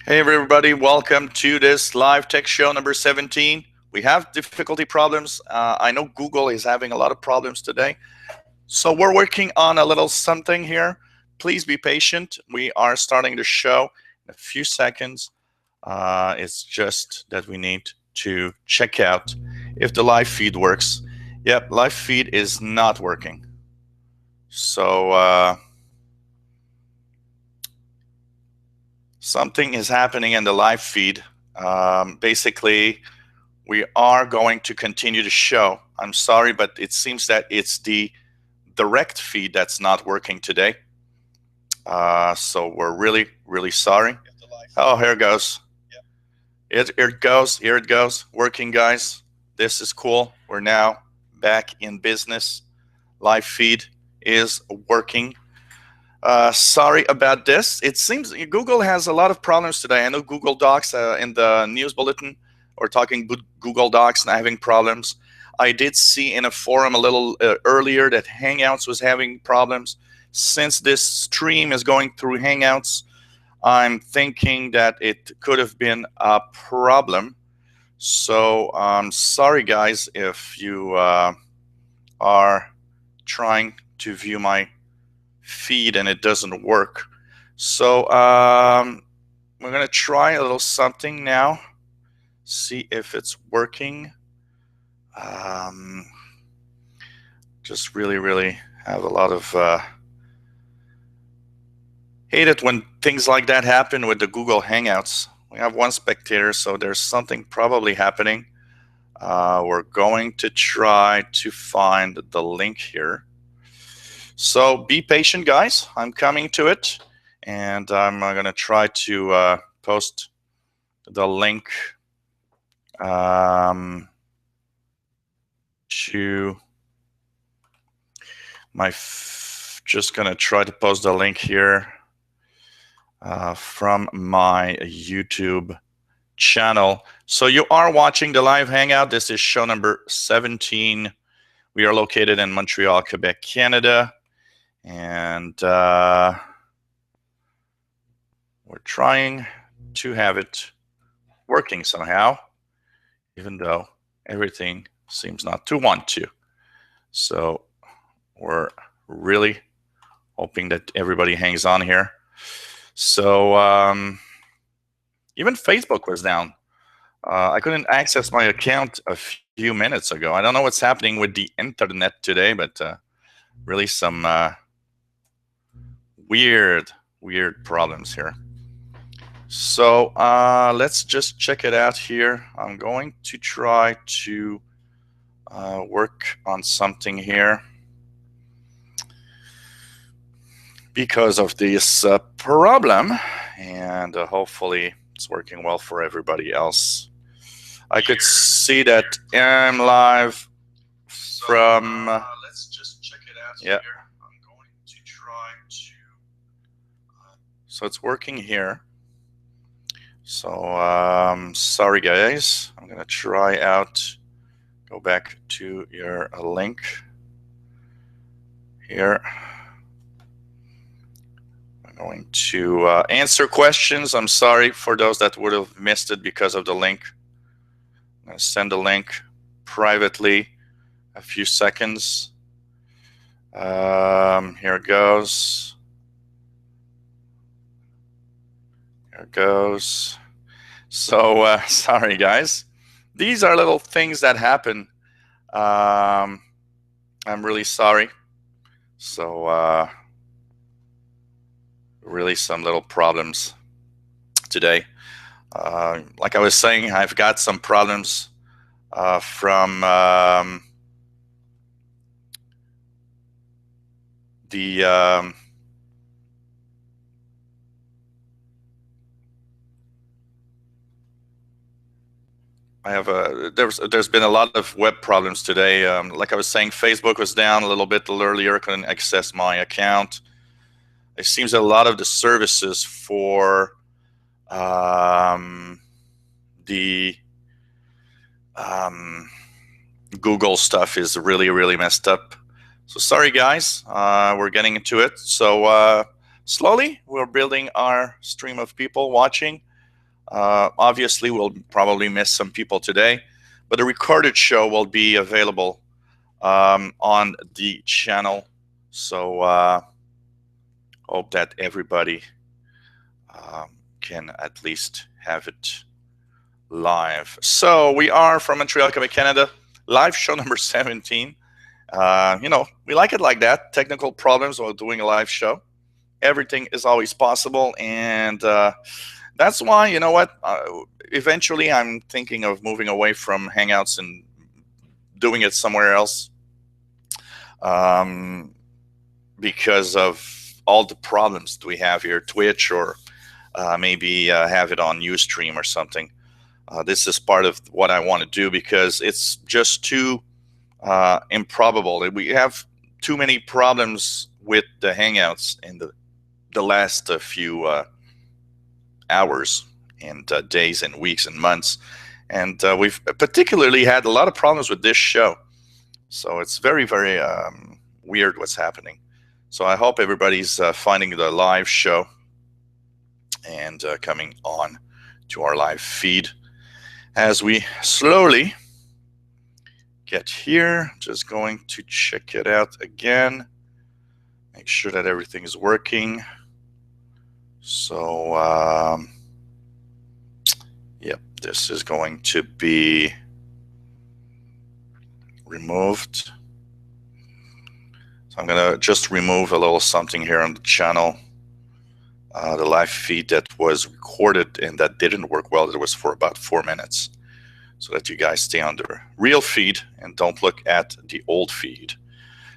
Hey everybody, welcome to this live tech show number 17. We have difficulty problems. I know Google is having a lot of problems today. So we're working on a little something here. Please be patient. We are starting the show in a few seconds. It's just that we need to check out if the live feed works. Yep, live feed is not working. So something is happening in the live feed. Basically, we are going to continue the show. I'm sorry, but it seems that it's the direct feed that's not working today. So we're really sorry. Oh, here it goes. Here it goes. Working, guys. This is cool. We're now back in business. Live feed is working. Sorry about this. It seems Google has a lot of problems today. I know Google Docs in the news bulletin or talking Google Docs and having problems. I did see in a forum a little earlier that Hangouts was having problems. Since this stream is going through Hangouts, I'm thinking that it could have been a problem. So sorry guys if you are trying to view my feed and it doesn't work. So we're gonna try a little something now, see if it's working. Just really have a lot of hate it when things like that happen with the Google Hangouts. We have one spectator, so there's something probably happening. We're going to try to find the link here. So be patient, guys. I'm coming to it, and I'm going to try to post the link to my. Just going to try to post the link here from my YouTube channel. So you are watching the live hangout. This is show number 17. We are located in Montreal, Quebec, Canada. And we're trying to have it working somehow, even though everything seems not to want to. So we're really hoping that everybody hangs on here. So even Facebook was down. I couldn't access my account a few minutes ago. I don't know what's happening with the internet today, but really some weird problems here. So let's just check it out here. I'm going to try to work on something here because of this problem, and hopefully it's working well for everybody else. I could see that I'm live from let's just check it out here. I'm going to try to so it's working here. So sorry guys, I'm gonna try out, go back to your link here. I'm going to answer questions. I'm sorry for those that would have missed it because of the link. I'm gonna send the link privately, a few seconds. Here it goes. Here it goes. So sorry guys, these are little things that happen. I'm really sorry. So really some little problems today. Like I was saying, I've got some problems from the I have there's been a lot of web problems today. Like I was saying, Facebook was down a little bit earlier. Couldn't access my account. It seems a lot of the services for the Google stuff is really messed up. So sorry guys, we're getting into it. So slowly we're building our stream of people watching. Obviously, we'll probably miss some people today, but the recorded show will be available on the channel. So hope that everybody can at least have it live. So we are from Montreal, Quebec, Canada. Live show number 17. We like it like that. Technical problems while doing a live show. Everything is always possible, and that's why, you know what, eventually I'm thinking of moving away from Hangouts and doing it somewhere else, because of all the problems we have here, Twitch, or maybe have it on Ustream or something. This is part of what I want to do because it's just too improbable. We have too many problems with the Hangouts in the last few hours and days and weeks and months. And we've particularly had a lot of problems with this show. So it's very, very weird what's happening. So I hope everybody's finding the live show and coming on to our live feed as we slowly get here. Just going to check it out again. Make sure that everything is working. So, yep, this is going to be removed. So I'm going to just remove a little something here on the channel. The live feed that was recorded and that didn't work well, it was for about 4 minutes, so that you guys stay on the real feed and don't look at the old feed.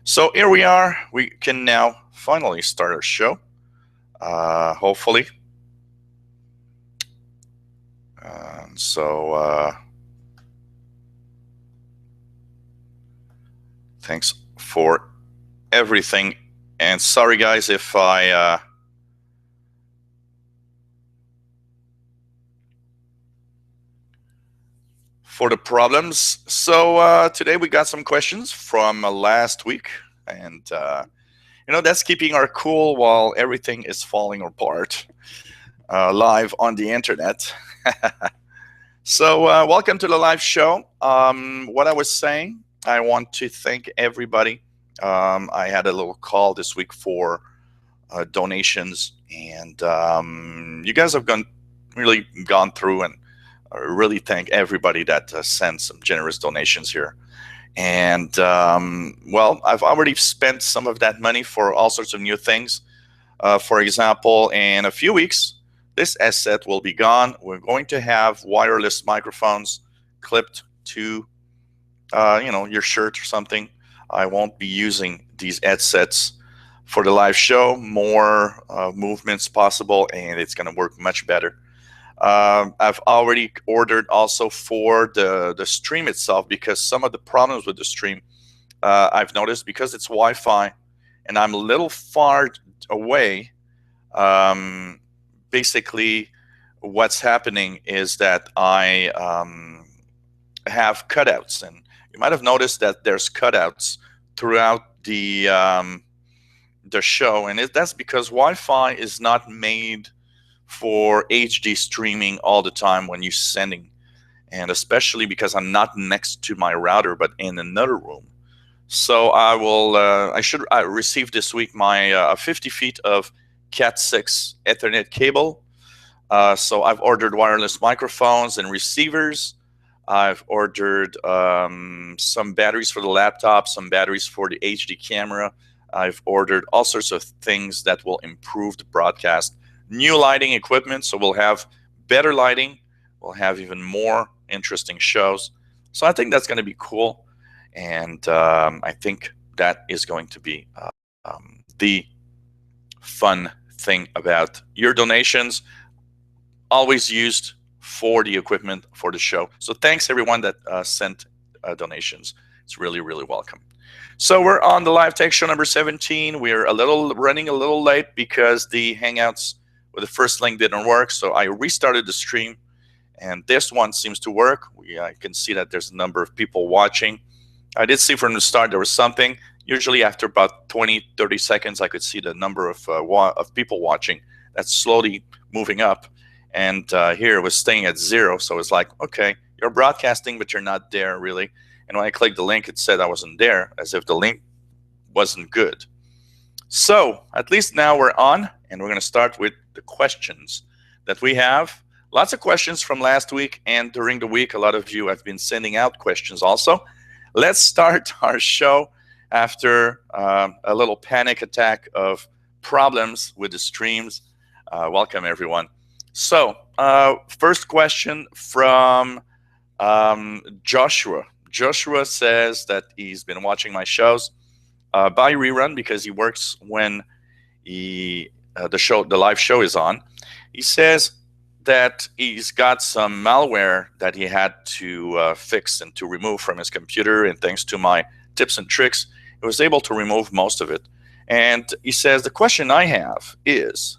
So here we are. We can now finally start our show. Hopefully. So thanks for everything. And sorry, guys, if I for the problems. So today we got some questions from last week, and that's keeping our cool while everything is falling apart live on the internet. So welcome to the live show. What I was saying, I want to thank everybody. I had a little call this week for donations, and you guys have really gone through, and I really thank everybody that sent some generous donations here. And well, I've already spent some of that money for all sorts of new things. For example, in a few weeks, this headset will be gone. We're going to have wireless microphones clipped to your shirt or something. I won't be using these headsets for the live show. More movements possible, and it's going to work much better. I've already ordered also for the stream itself, because some of the problems with the stream I've noticed, because it's Wi-Fi and I'm a little far away. Basically, what's happening is that I have cutouts, and you might have noticed that there's cutouts throughout the show, and that's because Wi-Fi is not made for HD streaming all the time when you're sending, and especially because I'm not next to my router but in another room. So I received this week my 50 feet of Cat6 Ethernet cable. So I've ordered wireless microphones and receivers. I've ordered some batteries for the laptop, some batteries for the HD camera. I've ordered all sorts of things that will improve the broadcast. New lighting equipment, so we'll have better lighting. We'll have even more interesting shows. So I think that's going to be cool. And I think that is going to be the fun thing about your donations, always used for the equipment for the show. So thanks everyone that sent donations. It's really, really welcome. So we're on the live tech show number 17. We're running a little late because the Hangouts with the first link didn't work. So I restarted the stream, and this one seems to work. I can see that there's a number of people watching. I did see from the start there was something. Usually after about 20, 30 seconds, I could see the number of people watching. That's slowly moving up. and here it was staying at 0. So it's like, okay, you're broadcasting, but you're not there really. And when I clicked the link, it said I wasn't there, as if the link wasn't good. So at least now we're on, and we're going to start with the questions that we have. Lots of questions from last week, and during the week, a lot of you have been sending out questions also. Let's start our show after a little panic attack of problems with the streams. Welcome, everyone. So, first question from Joshua. Joshua says that he's been watching my shows by rerun because he works when the live show is on. He says that he's got some malware that he had to fix and to remove from his computer, and thanks to my tips and tricks, he was able to remove most of it. And he says the question I have is,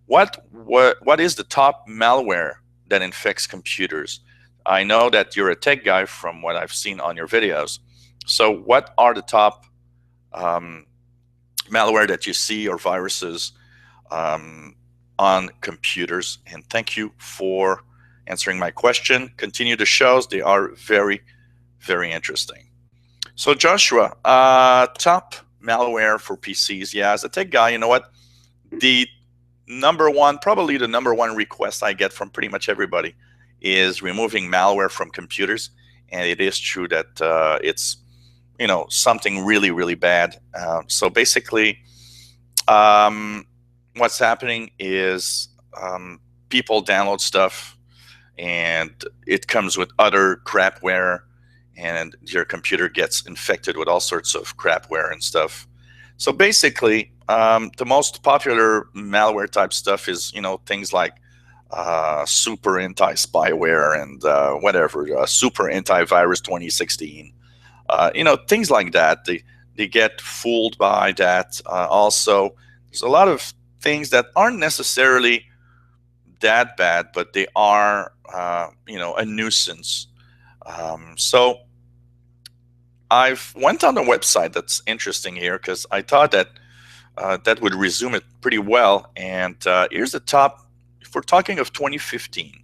what is the top malware that infects computers? I know that you're a tech guy from what I've seen on your videos. So what are the top malware that you see, or viruses on computers? And thank you for answering my question. Continue the shows. They are very, very interesting. So Joshua, top malware for PCs. Yeah, as a tech guy, you know what? Probably the number one request I get from pretty much everybody is removing malware from computers. And it is true that it's, something really, really bad. So basically, what's happening is people download stuff, and it comes with other crapware, and your computer gets infected with all sorts of crapware and stuff. So basically, the most popular malware type stuff is, things like super anti-spyware and whatever, super antivirus 2016. Things like that. They get fooled by that. Also, there's a lot of things that aren't necessarily that bad, but they are, a nuisance. So I've went on a website that's interesting here because I thought that that would resume it pretty well. And here's the top, if we're talking of 2015,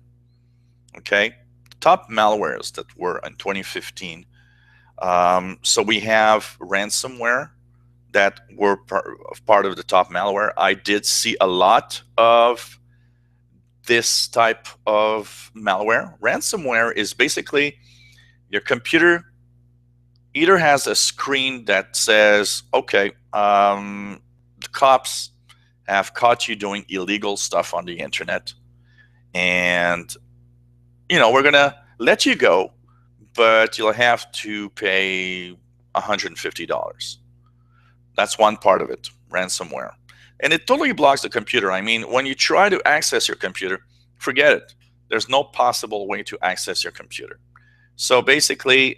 okay, top malwares that were in 2015. So we have ransomware that were part of the top malware. I did see a lot of this type of malware. Ransomware is basically your computer either has a screen that says, okay, the cops have caught you doing illegal stuff on the internet, and we're gonna let you go, but you'll have to pay $150. That's one part of it, ransomware. And it totally blocks the computer. I mean, when you try to access your computer, forget it. There's no possible way to access your computer. So basically,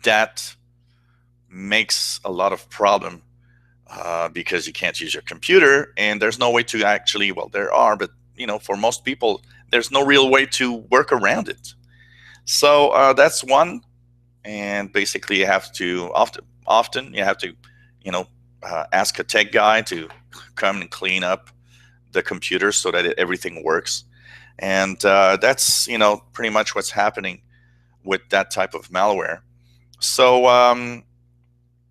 that makes a lot of problem because you can't use your computer, and there's no way to actually, well, there are, but for most people, there's no real way to work around it. So that's one. And basically, you have to often you have to ask a tech guy to come and clean up the computer so that everything works. And that's pretty much what's happening with that type of malware. So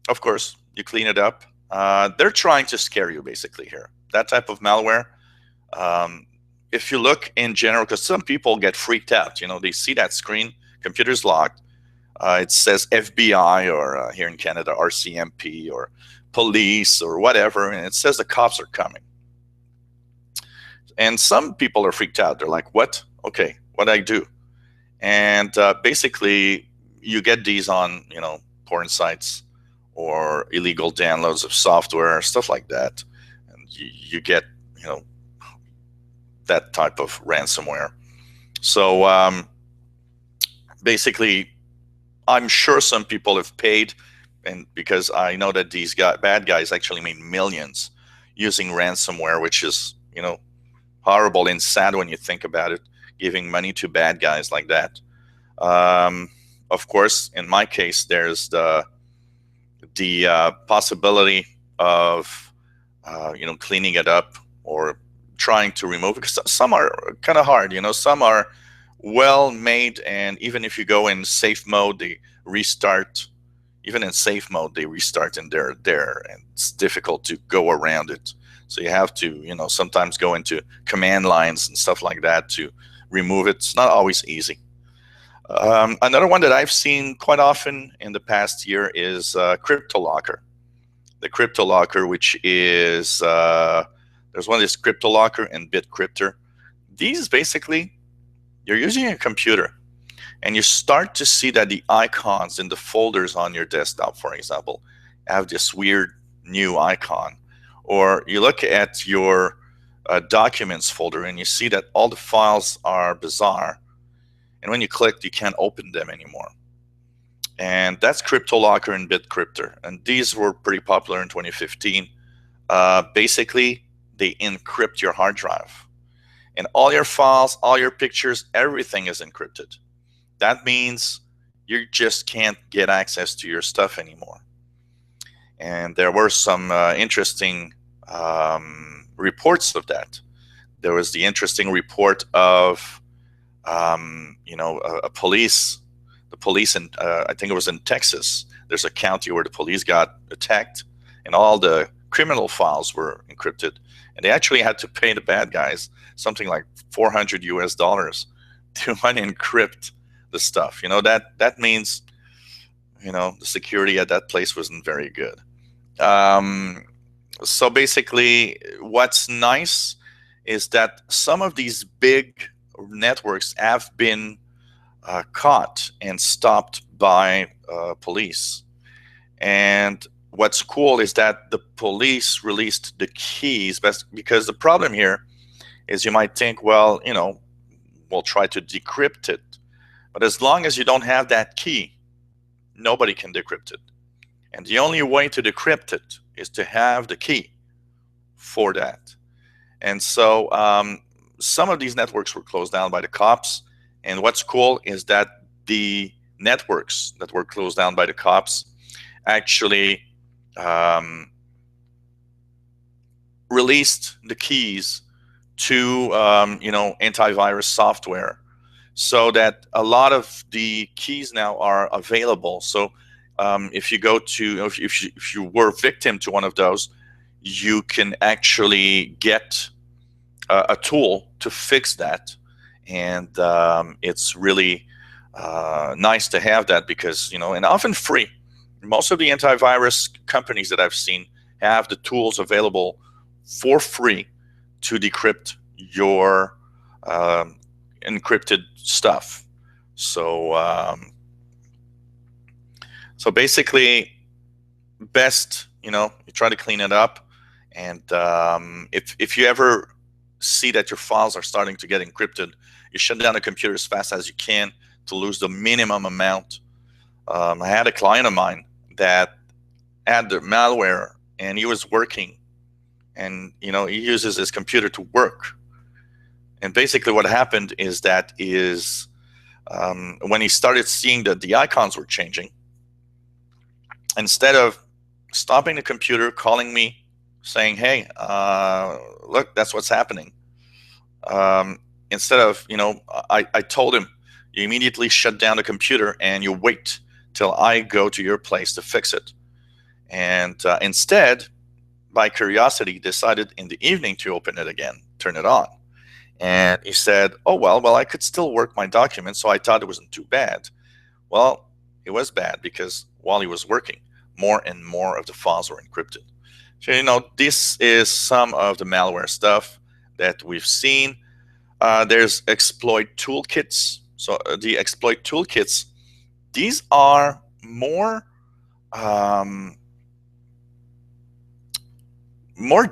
of course you clean it up. They're trying to scare you basically here. That type of malware. If you look in general, because some people get freaked out, they see that screen, computer's locked. It says FBI, or here in Canada, RCMP, or police, or whatever, and it says the cops are coming. And some people are freaked out. They're like, what? Okay, what do I do? And basically, you get these on, porn sites or illegal downloads of software, stuff like that. And you get, that type of ransomware. So basically, I'm sure some people have paid, and because I know that these bad guys actually made millions using ransomware, which is, horrible and sad when you think about it, giving money to bad guys like that. Of course, in my case, there's the possibility of, cleaning it up or trying to remove, because some are kind of hard. Some are well made, and even if you go in safe mode, they restart. Even in safe mode, they restart in there, and it's difficult to go around it. So you have to, sometimes go into command lines and stuff like that to remove it. It's not always easy. Another one that I've seen quite often in the past year is CryptoLocker. The CryptoLocker, which is there's one is CryptoLocker and BitCryptor. These basically, you're using a computer, and you start to see that the icons in the folders on your desktop, for example, have this weird new icon. Or you look at your documents folder, and you see that all the files are bizarre. And when you click, you can't open them anymore. And that's CryptoLocker and BitCryptor. And these were pretty popular in 2015. Basically, they encrypt your hard drive. And all your files, all your pictures, everything is encrypted. That means you just can't get access to your stuff anymore. And there were some interesting reports of that. There was the interesting report of, the police in, I think it was in Texas. There's a county where the police got attacked, and all the criminal files were encrypted. And they actually had to pay the bad guys something like $400 to unencrypt the stuff. That means, the security at that place wasn't very good. So basically, what's nice is that some of these big networks have been caught and stopped by police. And what's cool is that the police released the keys, because the problem here is, you might think, well, we'll try to decrypt it. But as long as you don't have that key, nobody can decrypt it. And the only way to decrypt it is to have the key for that. And so some of these networks were closed down by the cops. And what's cool is that the networks that were closed down by the cops actually released the keys to antivirus software, so that a lot of the keys now are available. So if you go to, if you were victim to one of those, you can actually get a tool to fix that. And it's really nice to have that, because, and often free. Most of the antivirus companies that I've seen have the tools available for free to decrypt your encrypted stuff. So basically, best, you try to clean it up. And if you ever see that your files are starting to get encrypted, you shut down the computer as fast as you can to lose the minimum amount. I had a client of mine that had the malware, and he was working, and he uses his computer to work. And basically what happened is that when he started seeing that the icons were changing, instead of stopping the computer, calling me, saying, hey, look, that's what's happening, instead of, I told him, you immediately shut down the computer and you wait till I go to your place to fix it. And instead, by curiosity, decided in the evening to open it again, turn it on. And he said, oh, well, I could still work my documents, so I thought it wasn't too bad. Well, it was bad, because while he was working, more and more of the files were encrypted. So, this is some of the malware stuff that we've seen. There's exploit toolkits. So the exploit toolkits, these are more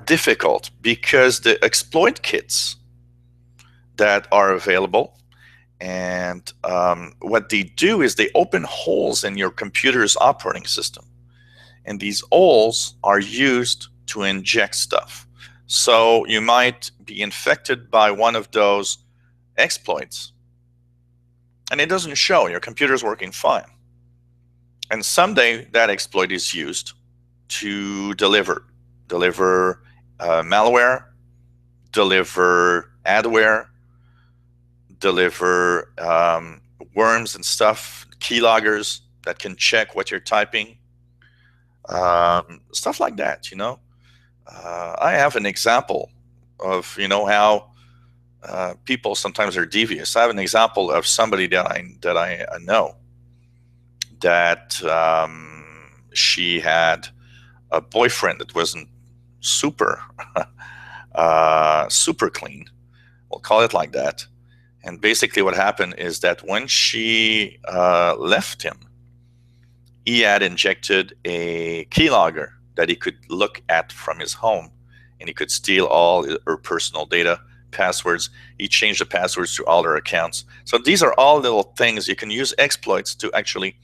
difficult, because the exploit kits that are available, and what they do is they open holes in your computer's operating system. And these holes are used to inject stuff. So you might be infected by one of those exploits, and it doesn't show. Your computer's working fine. And someday that exploit is used to deliver malware, deliver adware, deliver worms and stuff, keyloggers that can check what you're typing, stuff like that. I have an example of how people sometimes are devious. I have an example of somebody that I know that she had a boyfriend that wasn't super super clean. We'll call it like that. And basically, what happened is that when she left him, he had injected a keylogger that he could look at from his home, and he could steal all her personal data, passwords. He changed the passwords to all her accounts. So these are all little things you can use exploits to actually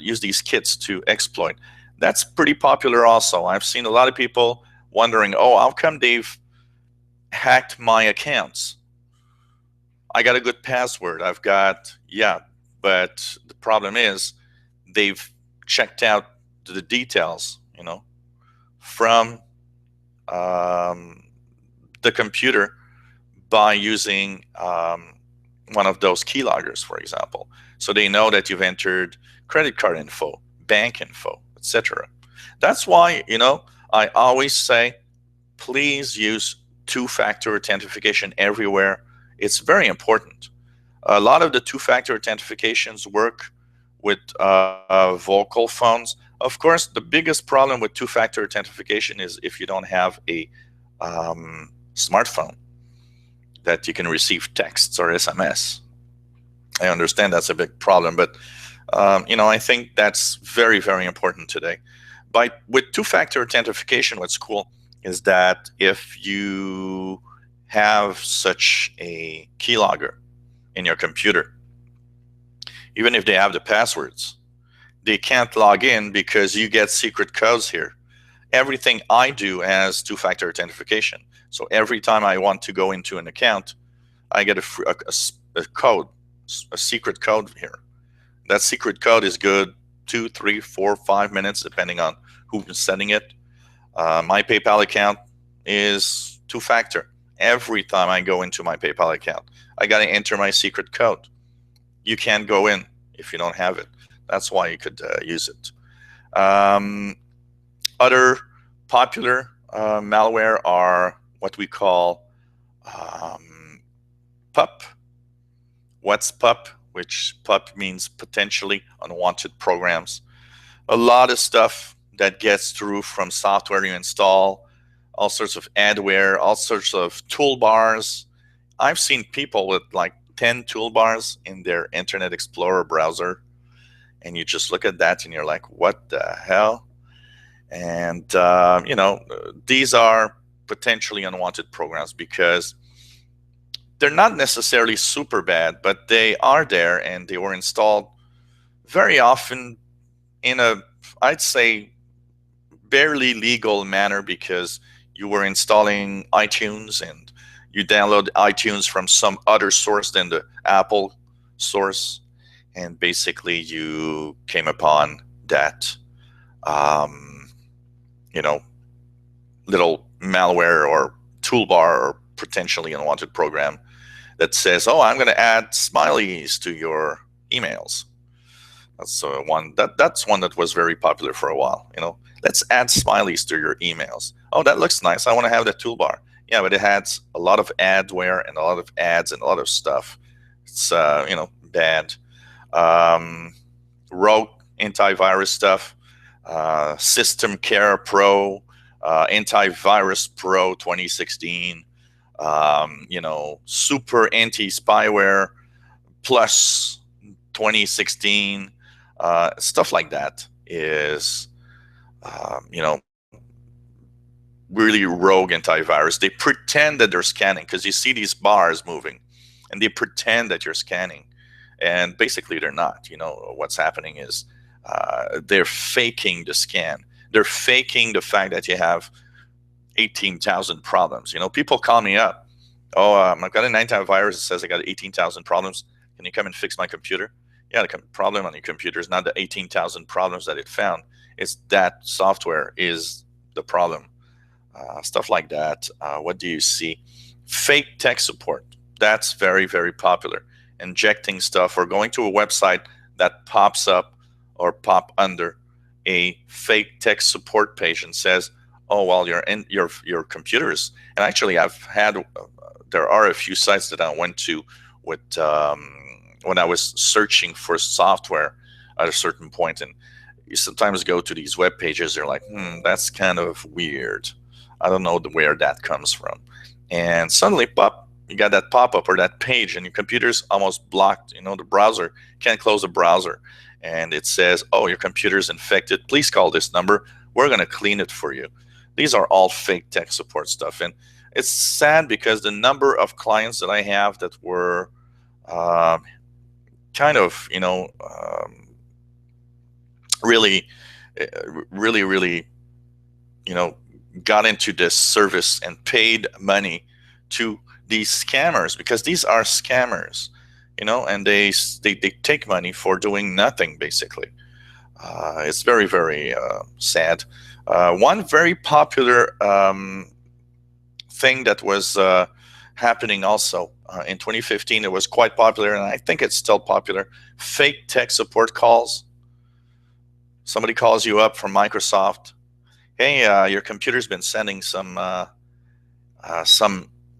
use these kits to exploit. That's pretty popular also. I've seen a lot of people wondering, oh, how come they've hacked my accounts? I got a good password. Yeah, but the problem is they've checked out the details, from the computer by using one of those keyloggers, for example. So they know that you've entered credit card info, bank info, etc. That's why, I always say, please use two-factor authentication everywhere. It's very important. A lot of the two-factor authentications work with vocal phones. Of course, the biggest problem with two-factor authentication is if you don't have a smartphone that you can receive texts or SMS. I understand that's a big problem, but I think that's very, very important today. With two-factor authentication, what's cool is that if you have such a keylogger in your computer, even if they have the passwords, they can't log in because you get secret codes here. Everything I do has two-factor authentication. So every time I want to go into an account, I get a code, a secret code here. That secret code is good 2, 3, 4, 5 minutes, depending on who's sending it. My PayPal account is two-factor. Every time I go into my PayPal account, I got to enter my secret code. You can't go in if you don't have it. That's why you could use it. Other popular malware are what we call PUP. What's PUP? Which PUP means potentially unwanted programs. A lot of stuff that gets through from software you install, all sorts of adware, all sorts of toolbars. I've seen people with like 10 toolbars in their Internet Explorer browser, and you just look at that and you're like, what the hell? And, these are potentially unwanted programs because they're not necessarily super bad, but they are there and they were installed very often in I'd say, barely legal manner because you were installing iTunes and you download iTunes from some other source than the Apple source, and basically you came upon that little malware or toolbar or potentially unwanted program that says, oh, I'm going to add smileys to your emails. That's one that was very popular for a while. Let's add smileys to your emails. Oh, that looks nice. I want to have that toolbar. Yeah, but it has a lot of adware and a lot of ads and a lot of stuff. It's bad. Rogue antivirus stuff. System Care Pro, Antivirus Pro 2016. Super anti-spyware plus 2016. Stuff like that is, really rogue antivirus. They pretend that they're scanning because you see these bars moving and they pretend that you're scanning, and basically they're not. What's happening is they're faking the scan. They're faking the fact that you have 18,000 problems. People call me up. Oh, I've got an antivirus that says I got 18,000 problems. Can you come and fix my computer? Yeah, the problem on your computer is not the 18,000 problems that it found. It's that software is the problem. stuff like that. What do you see? Fake tech support. That's very, very popular. Injecting stuff or going to a website that pops up or pop under a fake tech support page and says, "Oh, well, your computers." And actually, I've had there are a few sites that I went to with when I was searching for software at a certain point, and you sometimes go to these web pages. They're like, that's kind of weird. I don't know where that comes from. And suddenly, pop, you got that pop up or that page, and your computer's almost blocked. The browser can't close the browser. And it says, "Oh, your computer's infected. Please call this number. We're going to clean it for you." These are all fake tech support stuff. And it's sad because the number of clients that I have that were uh, kind of, really, really, you know, got into this service and paid money to these scammers, because these are scammers, and they take money for doing nothing basically. It's very, very sad. One very popular thing that was happening also in 2015, it was quite popular, and I think it's still popular. Fake tech support calls. Somebody calls you up from Microsoft. "Hey, your computer's been sending some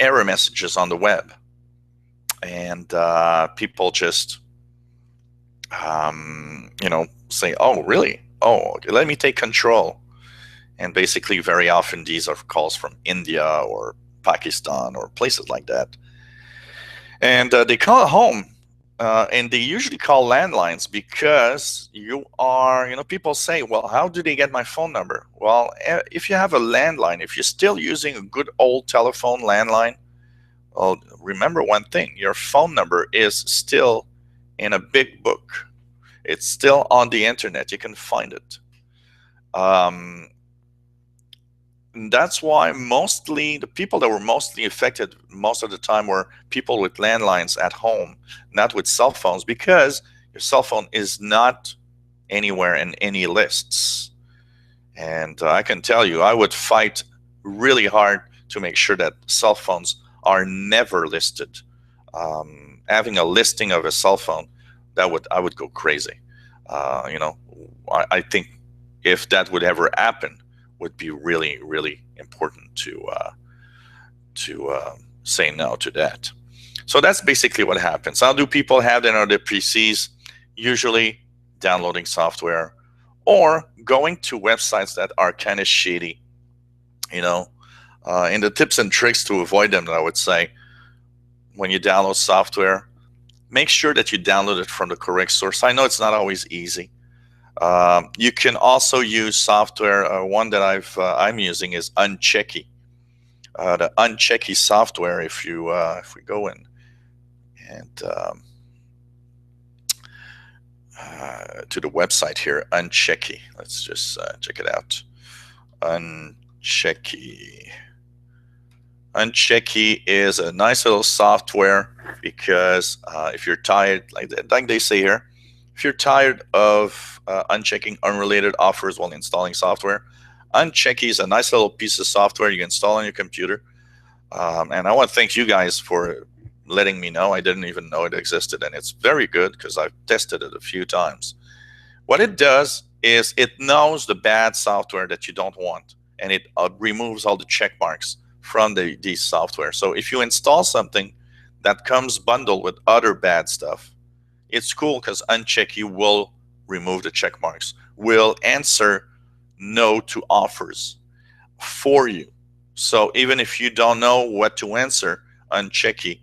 error messages on the web," and people just say, "Oh, really? Oh, okay, let me take control." And basically, very often these are calls from India or Pakistan or places like that, and they call home. And they usually call landlines because people say, "Well, how do they get my phone number?" Well, if you have a landline, if you're still using a good old telephone landline, well, remember one thing: your phone number is still in a big book. It's still on the internet. You can find it. Um, and that's why mostly the people that were mostly affected most of the time were people with landlines at home, not with cell phones, because your cell phone is not anywhere in any lists. And I can tell you, I would fight really hard to make sure that cell phones are never listed. Having a listing of a cell phone, I would go crazy. I think if that would ever happen, would be really, really important to say no to that. So that's basically what happens. How do people have that on their PCs? Usually downloading software or going to websites that are kind of shady. And the tips and tricks to avoid them, I would say, when you download software, make sure that you download it from the correct source. I know it's not always easy. You can also use software. One that I'm using is Unchecky. The Unchecky software. If we go in and to the website here, Unchecky. Let's just check it out. Unchecky. Unchecky is a nice little software because if you're tired, like they say here, if you're tired of unchecking unrelated offers while installing software, Unchecky is a nice little piece of software you can install on your computer. And I want to thank you guys for letting me know. I didn't even know it existed, and it's very good because I've tested it a few times. What it does is it knows the bad software that you don't want, and it removes all the check marks from these software. So if you install something that comes bundled with other bad stuff, it's cool because Unchecky will remove the check marks, will answer no to offers for you. So even if you don't know what to answer, Unchecky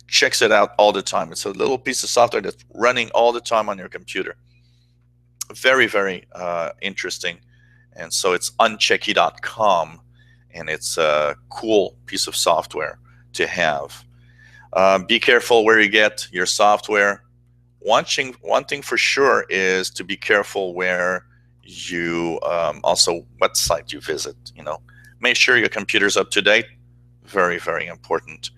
checks it out all the time. It's a little piece of software that's running all the time on your computer. Very, very interesting. And so it's unchecky.com, and it's a cool piece of software to have. Be careful where you get your software. One thing for sure is to be careful where you also what site you visit. Make sure your computer's up to date. Very, very important.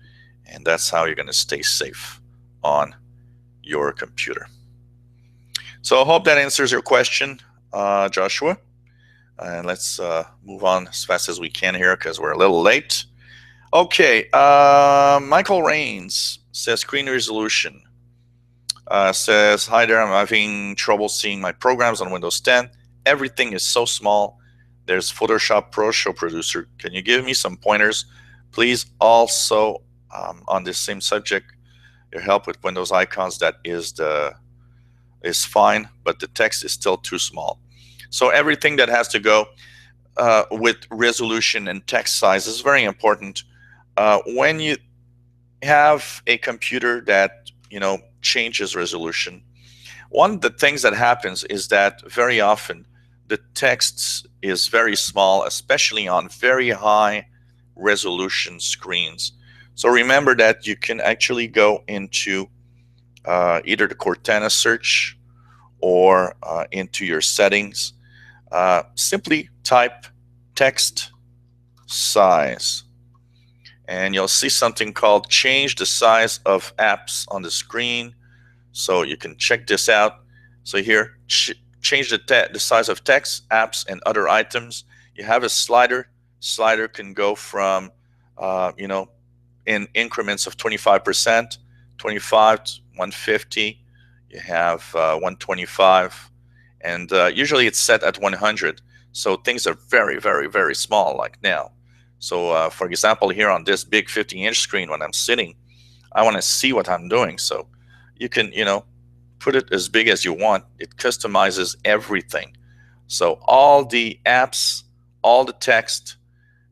And that's how you're going to stay safe on your computer. So I hope that answers your question, Joshua. And let's move on as fast as we can here because we're a little late. Okay, Michael Rains says screen resolution. Says, hi there, I'm having trouble seeing my programs on Windows 10. Everything is so small. There's Photoshop Pro Show Producer. Can you give me some pointers? Please also, on this same subject, your help with Windows icons, that is fine, but the text is still too small. So everything that has to go with resolution and text size is very important. When you have a computer that changes resolution, one of the things that happens is that very often the text is very small, especially on very high resolution screens. So remember that you can actually go into either the Cortana search or into your settings. Simply type text size, and you'll see something called change the size of apps on the screen. So you can check this out. So here, change the size of text, apps, and other items. You have a slider. Slider can go from, in increments of 25%, 25 to 150. You have 125, and usually it's set at 100. So things are very, very, very small like now. So for example, here on this big 50-inch screen when I'm sitting, I want to see what I'm doing. So you can, put it as big as you want. It customizes everything. So all the apps, all the text,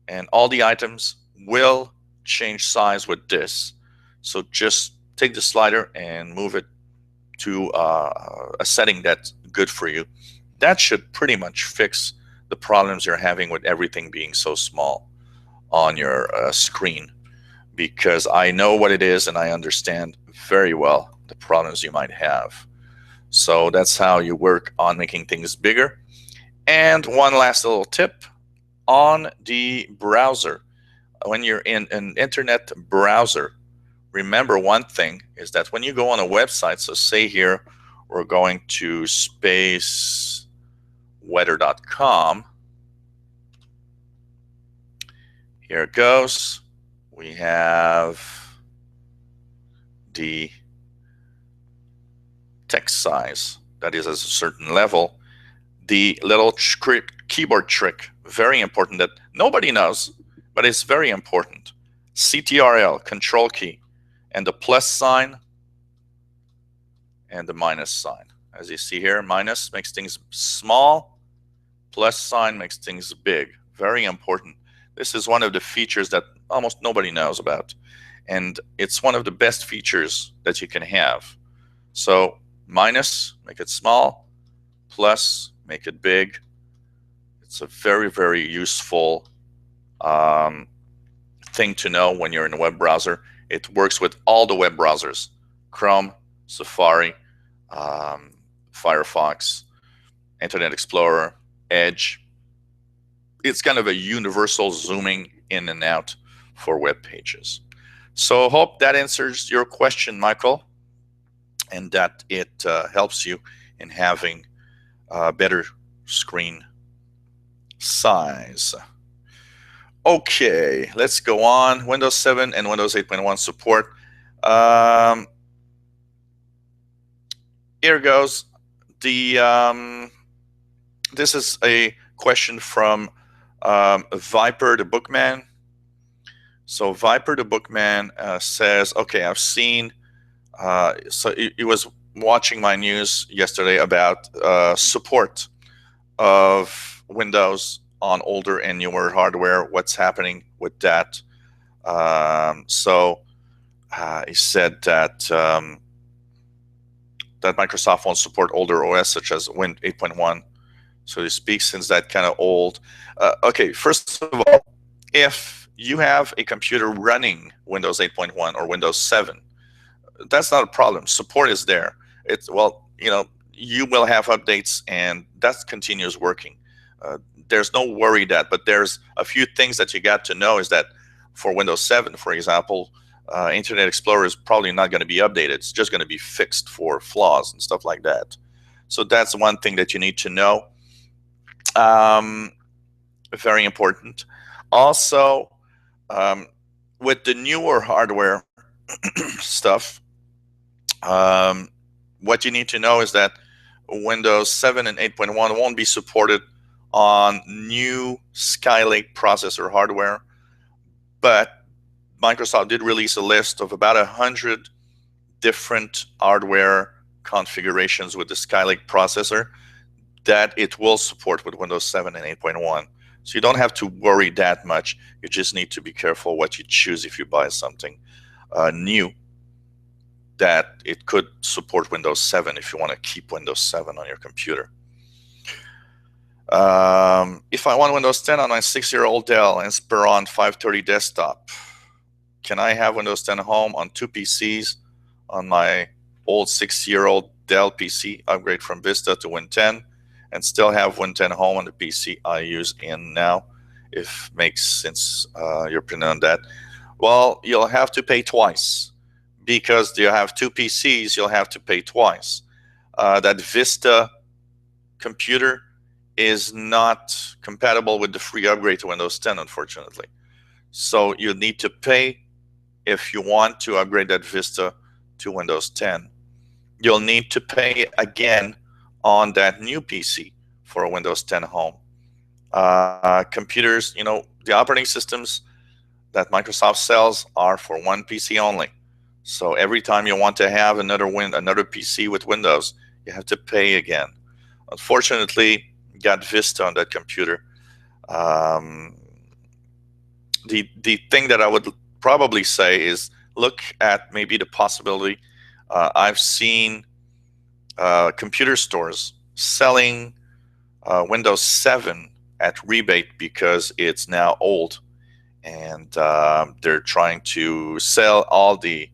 and all the items will change size with this. So just take the slider and move it to a setting that's good for you. That should pretty much fix the problems you're having with everything being so small on your screen, because I know what it is and I understand very well the problems you might have. So that's how you work on making things bigger. And one last little tip on the browser. When you're in an internet browser, remember one thing is that when you go on a website, so say here we're going to spaceweather.com. Here it goes. We have the text size that is at a certain level. The little keyboard trick, very important, that nobody knows, but it's very important. CTRL, control key, and the plus sign and the minus sign. As you see here, minus makes things small, plus sign makes things big. Very important. This is one of the features that almost nobody knows about, and it's one of the best features that you can have. So minus, make it small, plus, make it big. It's a very, very useful thing to know when you're in a web browser. It works with all the web browsers: Chrome, Safari, Firefox, Internet Explorer, Edge. It's kind of a universal zooming in and out for web pages. So hope that answers your question, Michael, and that it helps you in having better screen size. Okay, let's go on. Windows 7 and Windows 8.1 support. Here goes. This is a question from Viper the Bookman. So Viper the Bookman says, okay, I've seen, so he was watching my news yesterday about support of Windows on older and newer hardware. What's happening with that? So he said that that Microsoft won't support older OS such as Win 8.1, so to speak, since that kind of old. Okay, first of all, if you have a computer running Windows 8.1 or Windows 7, that's not a problem. Support is there. It's, well, you will have updates and that continues working. There's no worry that, but there's a few things that you got to know is that for Windows 7, for example, Internet Explorer is probably not going to be updated. It's just going to be fixed for flaws and stuff like that. So that's one thing that you need to know. Very important. Also, um, with the newer hardware stuff, um, what you need to know is that Windows 7 and 8.1 won't be supported on new Skylake processor hardware, but Microsoft did release a list of about 100 different hardware configurations with the Skylake processor that it will support with Windows 7 and 8.1. So you don't have to worry that much. You just need to be careful what you choose if you buy something new, that it could support Windows 7 if you want to keep Windows 7 on your computer. If I want Windows 10 on my 6-year-old Dell Inspiron 530 desktop, can I have Windows 10 Home on two PCs on my old 6-year-old Dell PC, upgrade from Vista to Win 10, and still have Win 10 Home on the PC I use in now? If makes sense, your opinion on that. Well, you'll have to pay twice, because you have two PCs. You'll have to pay twice. That Vista computer is not compatible with the free upgrade to Windows 10, unfortunately. So you need to pay if you want to upgrade that Vista to Windows 10. You'll need to pay again on that new PC for a Windows 10 Home. Computers, the operating systems that Microsoft sells are for one PC only. So every time you want to have another PC with Windows, you have to pay again. Unfortunately, you got Vista on that computer. The thing that I would probably say is look at maybe the possibility. I've seen computer stores selling Windows 7 at rebate because it's now old, and they're trying to sell all the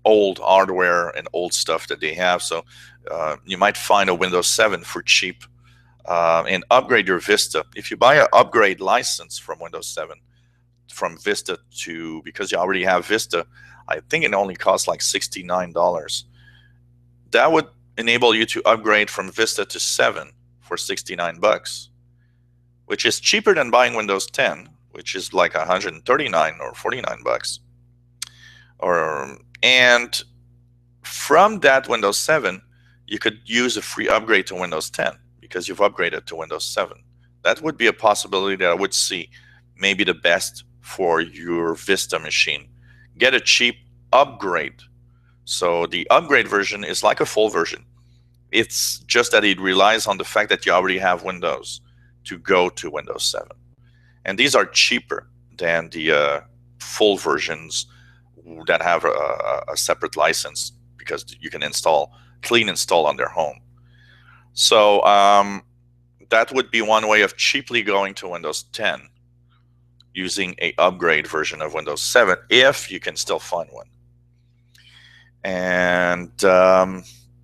old hardware and old stuff that they have. So you might find a Windows 7 for cheap and upgrade your Vista. If you buy an upgrade license from Windows 7 from Vista to, because you already have Vista, I think it only costs like $69. That would enable you to upgrade from Vista to 7 for $69, which is cheaper than buying Windows 10, which is like $139 or $49. And from that Windows 7, you could use a free upgrade to Windows 10 because you've upgraded to Windows 7. That would be a possibility that I would see maybe the best for your Vista machine. Get a cheap upgrade. So the upgrade version is like a full version. It's just that it relies on the fact that you already have Windows to go to Windows 7. And these are cheaper than the full versions that have a separate license, because you can clean install on their home. So that would be one way of cheaply going to Windows 10, using a upgrade version of Windows 7, if you can still find one. And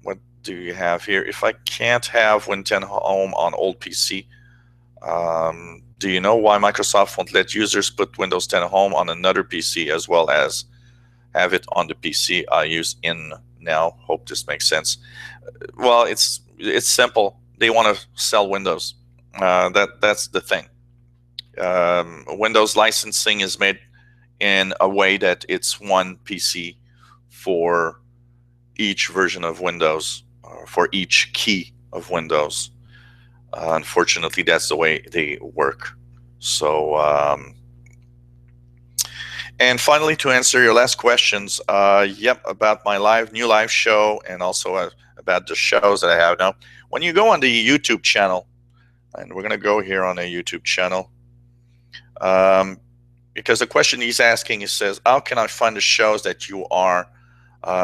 what do you have here? If I can't have Win 10 Home on old PC, do you know why Microsoft won't let users put Windows 10 Home on another PC as well as have it on the PC I use in now? Hope this makes sense. Well, it's simple. They want to sell Windows. That's the thing. Windows licensing is made in a way that it's one PC for each version of Windows, for each key of Windows. Unfortunately, that's the way they work. So, and finally, to answer your last questions, about my new live show, and also about the shows that I have now. When you go on the YouTube channel, and we're going to go here on a YouTube channel, because the question he's asking, he says, how can I find the shows that you are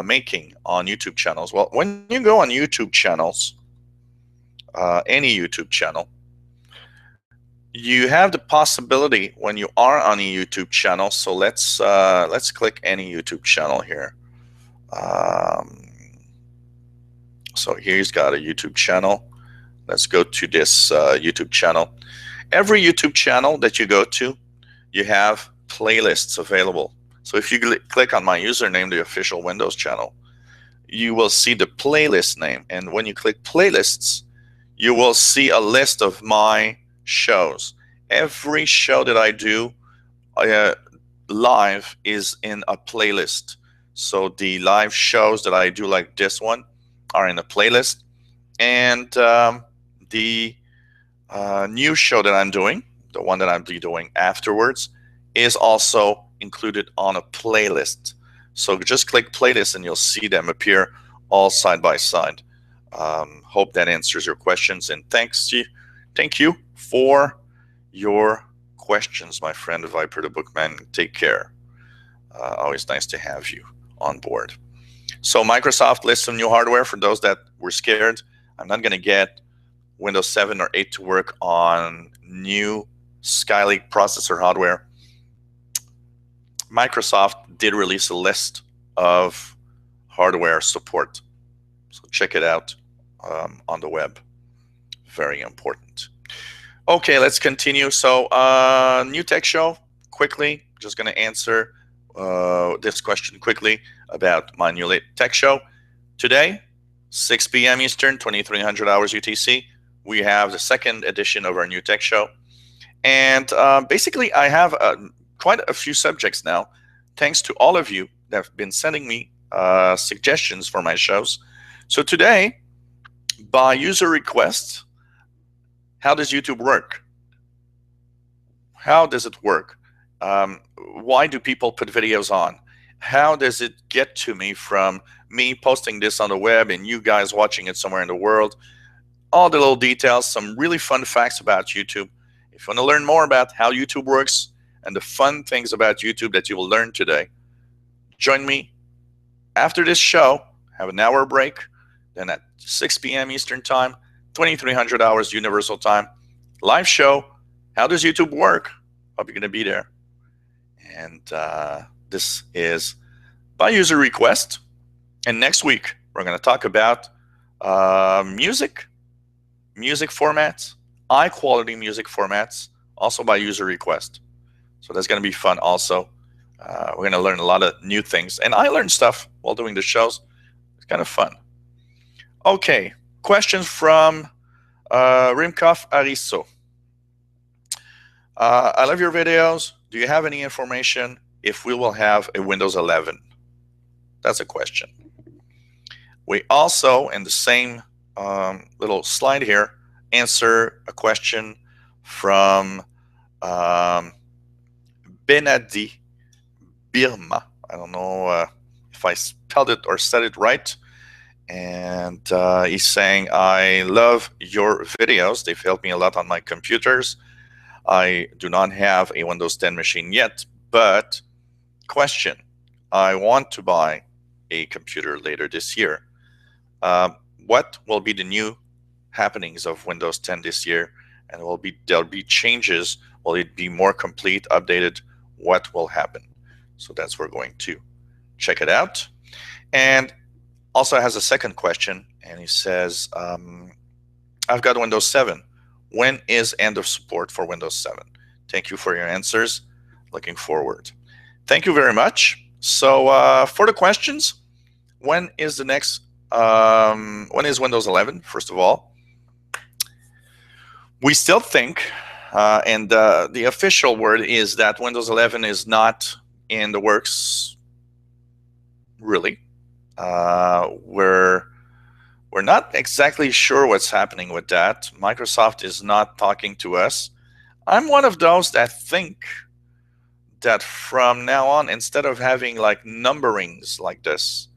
making on YouTube channels? Well, when you go on YouTube channels, any YouTube channel, you have the possibility when you are on a YouTube channel. So let's click any YouTube channel here. So here's got a YouTube channel. Let's go to this YouTube channel. Every YouTube channel that you go to, you have playlists available. So if you click on my username, the official Windows channel, you will see the playlist name. And when you click playlists, you will see a list of my shows. Every show that I do live is in a playlist. So the live shows that I do, like this one, are in a playlist, and the new show that I'm doing, the one that I'll be doing afterwards, is also included on a playlist. So just click playlist and you'll see them appear all side by side. Hope that answers your questions, and thank you for your questions, my friend Viper the Bookman. Take care. Always nice to have you on board. So Microsoft lists some new hardware for those that were scared. I'm not going to get Windows 7 or 8 to work on new Skylake processor hardware. Microsoft did release a list of hardware support. So check it out on the web. Very important. Okay, let's continue. So new tech show, quickly. Just going to answer this question quickly about my new tech show. Today, 6 p.m. Eastern, 2300 hours UTC, we have the second edition of our new tech show. And basically, I have quite a few subjects now, thanks to all of you that have been sending me suggestions for my shows. So today, by user request, how does YouTube work? How does it work? Why do people put videos on? How does it get to me from me posting this on the web and you guys watching it somewhere in the world? All the little details, some really fun facts about YouTube. If you want to learn more about how YouTube works and the fun things about YouTube that you will learn today, join me after this show. Have an hour break, then at 6 p.m. Eastern Time, 2300 hours Universal Time, live show. How does YouTube work? Hope you're going to be there. And this is by user request. And next week, we're going to talk about music formats, high quality music formats, also by user request. So that's going to be fun also. We're going to learn a lot of new things. And I learned stuff while doing the shows. It's kind of fun. Okay, questions from Rimkov Ariso. I love your videos. Do you have any information if we will have a Windows 11? That's a question. We also, in the same little slide here, answer a question from Benadi Birma. I don't know if I spelled it or said it right. And he's saying, I love your videos. They've helped me a lot on my computers. I do not have a Windows 10 machine yet, but question, I want to buy a computer later this year. What will be the new happenings of Windows 10 this year? And there'll be changes? Will it be more complete, updated? What will happen? So that's where we're going to check it out. And also has a second question, and he says, I've got Windows 7. When is end of support for Windows 7? Thank you for your answers. Looking forward. Thank you very much. So for the questions, when is the next, when is Windows 11, first of all? We still think, and the official word is that Windows 11 is not in the works, really. We're not exactly sure what's happening with that. Microsoft is not talking to us. I'm one of those that think that from now on, instead of having like numberings like this,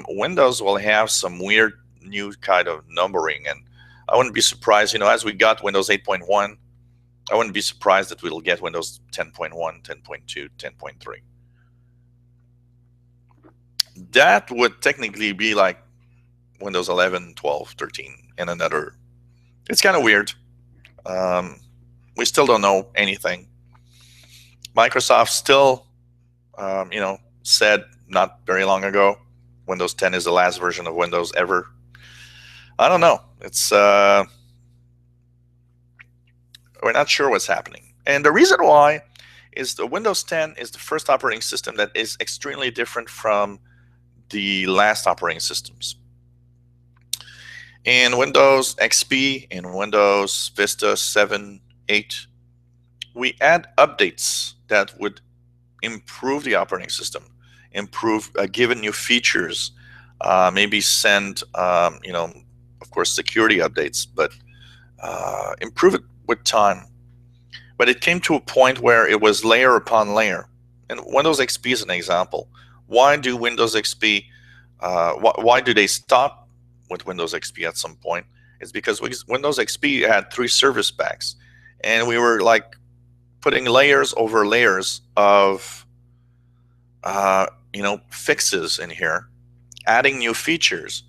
Windows will have some weird new kind of numbering. And I wouldn't be surprised, as we got Windows 8.1, I wouldn't be surprised that we'll get Windows 10.1, 10.2, 10.3. That would technically be like Windows 11, 12, 13, and another. It's kind of weird. We still don't know anything. Microsoft still, said not very long ago, Windows 10 is the last version of Windows ever. I don't know. It's we're not sure what's happening. And the reason why is the Windows 10 is the first operating system that is extremely different from the last operating systems. In Windows XP, in Windows Vista 7, 8, we add updates that would improve the operating system, improve, given new features, maybe send, of course, security updates, but improve it with time. But it came to a point where it was layer upon layer. And Windows XP is an example. Why do Windows XP, why do they stop with Windows XP at some point? It's because Windows XP had 3 service packs. And we were like putting layers over layers of, fixes in here, adding new features.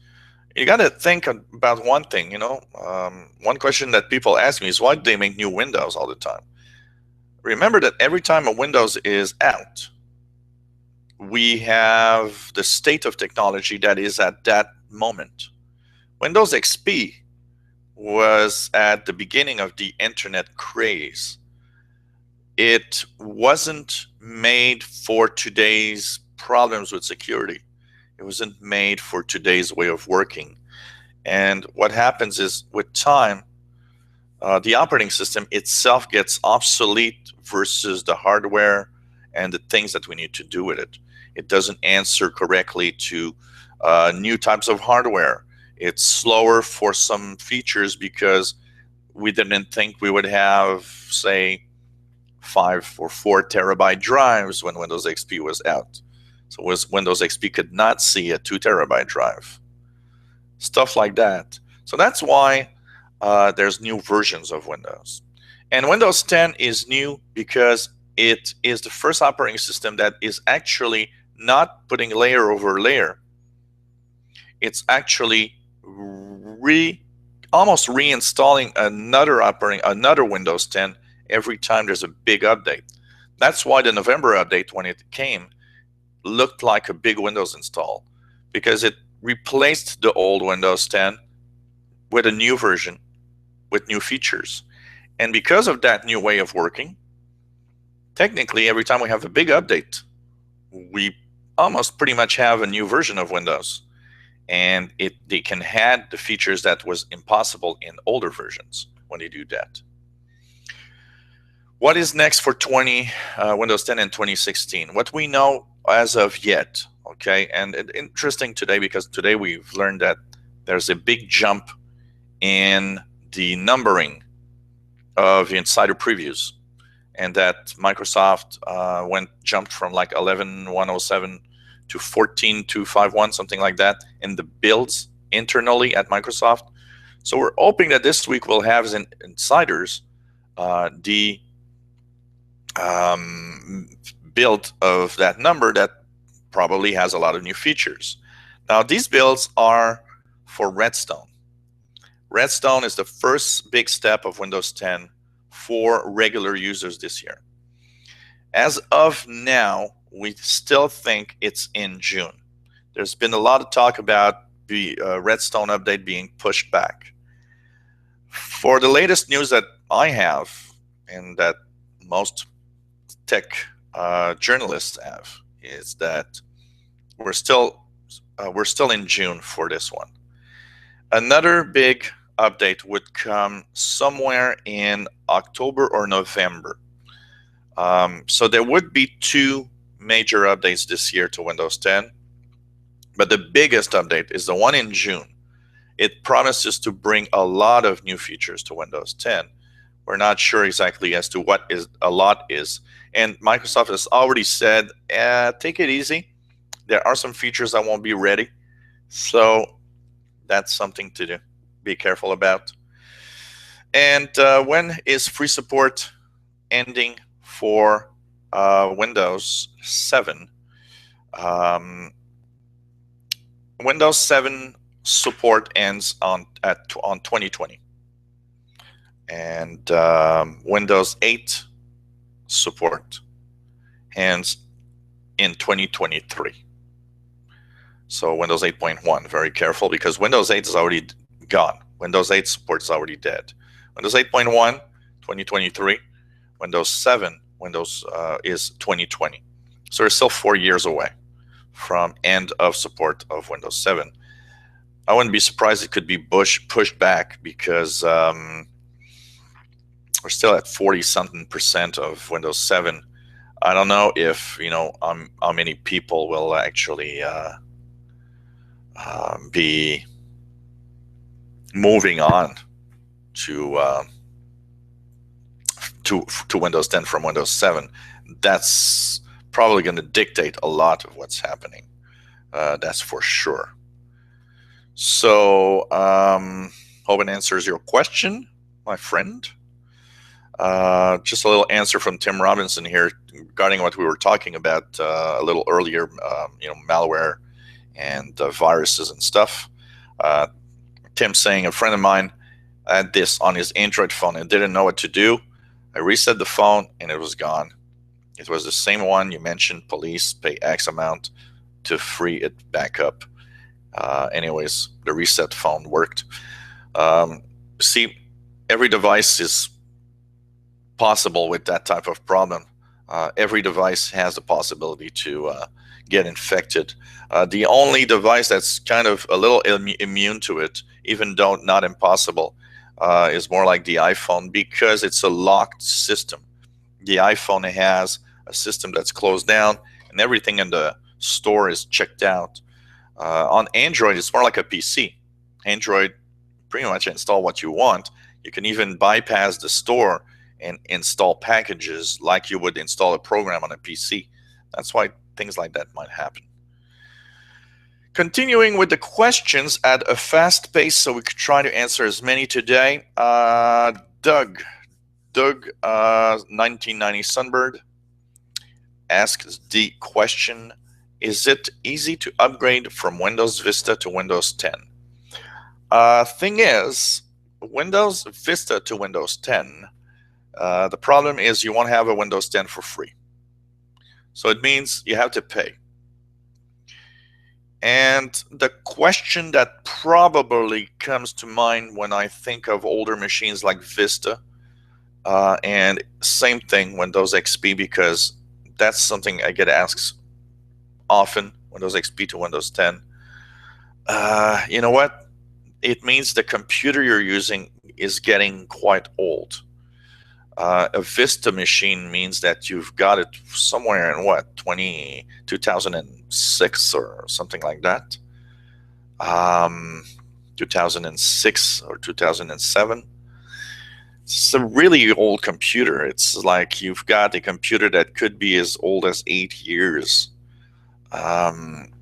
You got to think about one thing, one question that people ask me is, why do they make new Windows all the time? Remember that every time a Windows is out, we have the state of technology that is at that moment. Windows XP was at the beginning of the internet craze. It wasn't made for today's problems with security. It wasn't made for today's way of working. And what happens is, with time, the operating system itself gets obsolete versus the hardware and the things that we need to do with it. It doesn't answer correctly to new types of hardware. It's slower for some features because we didn't think we would have, say, 5 or 4 terabyte drives when Windows XP was out. So Windows XP could not see a 2 terabyte drive. Stuff like that. So that's why there's new versions of Windows. And Windows 10 is new because it is the first operating system that is actually not putting layer over layer. It's actually almost reinstalling another Windows 10 every time there's a big update. That's why the November update, when it came, looked like a big Windows install, because it replaced the old Windows 10 with a new version with new features. And because of that new way of working, technically every time we have a big update, we almost pretty much have a new version of Windows, and they can add the features that was impossible in older versions when they do that. What is next for Windows 10 in 2016? What we know as of yet, okay, and interesting today, because today we've learned that there's a big jump in the numbering of insider previews, and that Microsoft jumped from like 11.107 to 14.251, something like that, in the builds internally at Microsoft. So we're hoping that this week we'll have as insiders the build of that number that probably has a lot of new features. Now, these builds are for Redstone. Redstone is the first big step of Windows 10 for regular users this year. As of now, we still think it's in June. There's been a lot of talk about the Redstone update being pushed back. For the latest news that I have, and that most tech journalists have, is that we're still in June for this one. Another big update would come somewhere in October or November. So there would be 2 major updates this year to Windows 10, but the biggest update is the one in June. It promises to bring a lot of new features to Windows 10. We're not sure exactly as to what a lot is, and Microsoft has already said, take it easy. There are some features that won't be ready, so that's something to be careful about. And when is free support ending for Windows 7? Windows 7 support ends on 2020, and Windows 8 support ends in 2023. So Windows 8.1, very careful, because Windows 8 is already gone. Windows 8 support is already dead. Windows 8.1, 2023. Windows 7, is 2020. So we're still 4 years away from end of support of Windows 7. I wouldn't be surprised it could be pushed back because we're still at 40 something percent of Windows 7. I don't know if how many people will actually be moving on to to Windows 10 from Windows 7. That's probably going to dictate a lot of what's happening. That's for sure. So, hope it answers your question, my friend. Just a little answer from Tim Robinson here regarding what we were talking about a little earlier. Malware and viruses and stuff. Tim saying a friend of mine had this on his Android phone and didn't know what to do. I reset the phone and it was gone. It was the same one you mentioned. Police pay X amount to free it back up. Anyways, the reset phone worked. See, every device is possible with that type of problem. Every device has the possibility to get infected. The only device that's kind of a little immune to it, even though not impossible, is more like the iPhone because it's a locked system. The iPhone has a system that's closed down and everything in the store is checked out. On Android, it's more like a PC. Android, pretty much install what you want. You can even bypass the store and install packages like you would install a program on a PC. That's why things like that might happen. Continuing with the questions at a fast pace so we could try to answer as many today. Doug, 1990 Sunbird, asks the question, is it easy to upgrade from Windows Vista to Windows 10? Thing is, Windows Vista to Windows 10, the problem is you won't have a Windows 10 for free. So it means you have to pay. And the question that probably comes to mind when I think of older machines like Vista, and same thing, Windows XP, because that's something I get asked often, Windows XP to Windows 10. You know what? It means the computer you're using is getting quite old. A Vista machine means that you've got it somewhere in 2006 or something like that. 2006 or 2007. It's a really old computer. It's like you've got a computer that could be as old as 8 years. I'm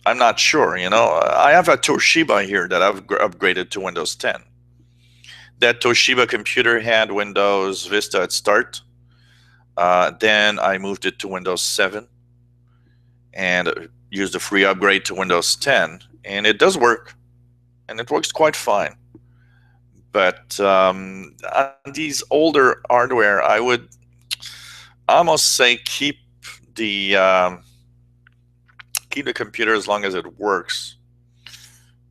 not sure, I have a Toshiba here that I've upgraded to Windows 10. That Toshiba computer had Windows Vista at start. Then I moved it to Windows 7 and used a free upgrade to Windows 10. And it does work. And it works quite fine. But on these older hardware, I would almost say keep the computer as long as it works.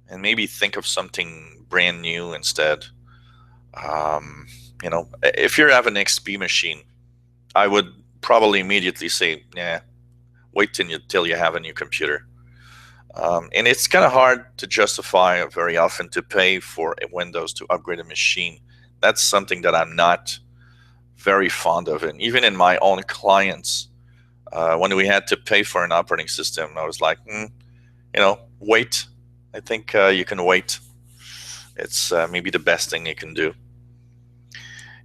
And maybe think of something brand new instead. If you have an XP machine, I would probably immediately say, wait till you have a new computer. And it's kind of hard to justify very often to pay for a Windows to upgrade a machine. That's something that I'm not very fond of. And even in my own clients, when we had to pay for an operating system, I was like, wait. I think you can wait. It's maybe the best thing you can do.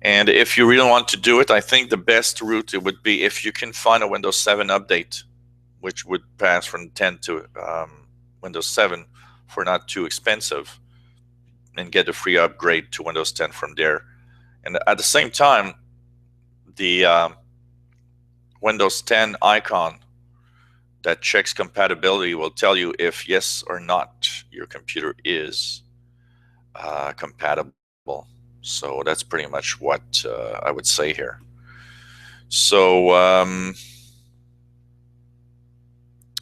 And if you really want to do it, I think the best route it would be if you can find a Windows 7 update, which would pass from 10 to Windows 7 for not too expensive, and get a free upgrade to Windows 10 from there. And at the same time, the Windows 10 icon that checks compatibility will tell you if yes or not your computer is compatible. So that's pretty much what I would say here. So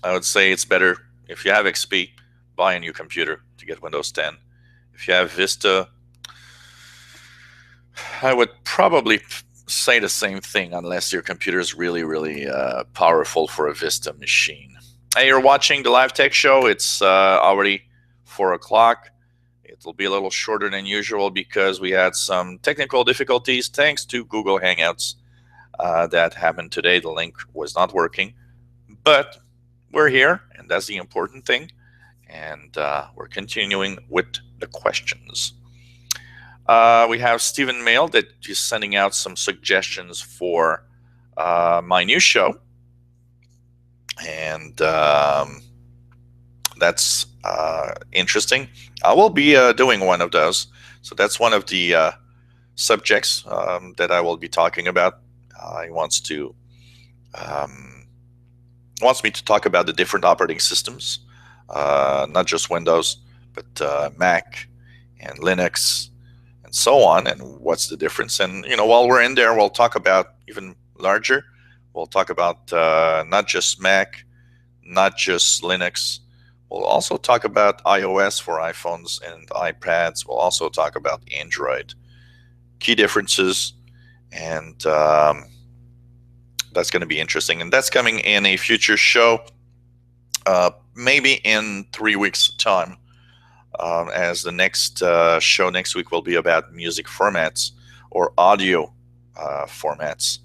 I would say it's better if you have XP, buy a new computer to get Windows 10. If you have Vista, I would probably say the same thing unless your computer is really, really powerful for a Vista machine. Hey, you're watching the live tech show. It's already 4 o'clock. It'll be a little shorter than usual because we had some technical difficulties thanks to Google Hangouts that happened today. The link was not working, but we're here, and that's the important thing. And we're continuing with the questions. We have Stephen Mail that is sending out some suggestions for my new show. And that's interesting. I will be doing one of those. So that's one of the subjects that I will be talking about. He wants me to talk about the different operating systems, not just Windows, but Mac and Linux and so on, and what's the difference. And while we're in there, we'll talk about even larger. We'll talk about not just Mac, not just Linux. We'll also talk about iOS for iPhones and iPads. We'll also talk about Android, key differences, and that's going to be interesting. And that's coming in a future show, maybe in 3 weeks' time, as the next show next week will be about music formats or audio formats.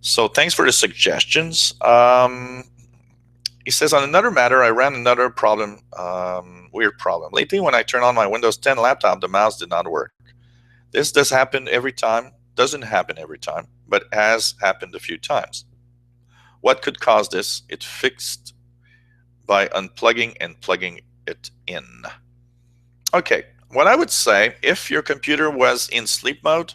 So thanks for the suggestions. He says, on another matter, I ran another problem, weird problem. Lately, when I turn on my Windows 10 laptop, the mouse did not work. This does happen every time. Doesn't happen every time, but has happened a few times. What could cause this? It fixed by unplugging and plugging it in. Okay, what I would say, if your computer was in sleep mode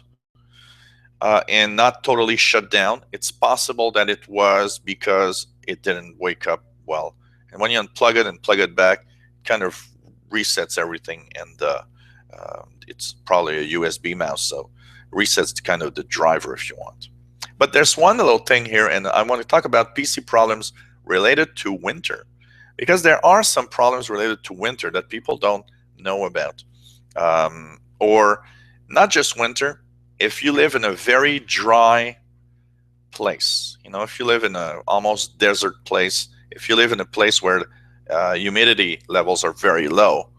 and not totally shut down, it's possible that it was because it didn't wake up well. And when you unplug it and plug it back, it kind of resets everything, and it's probably a USB mouse, so resets kind of the driver if you want. But there's one little thing here, and I want to talk about PC problems related to winter, because there are some problems related to winter that people don't know about. Or not just winter, if you live in a very dry place, if you live in a almost desert place, if you live in a place where humidity levels are very low,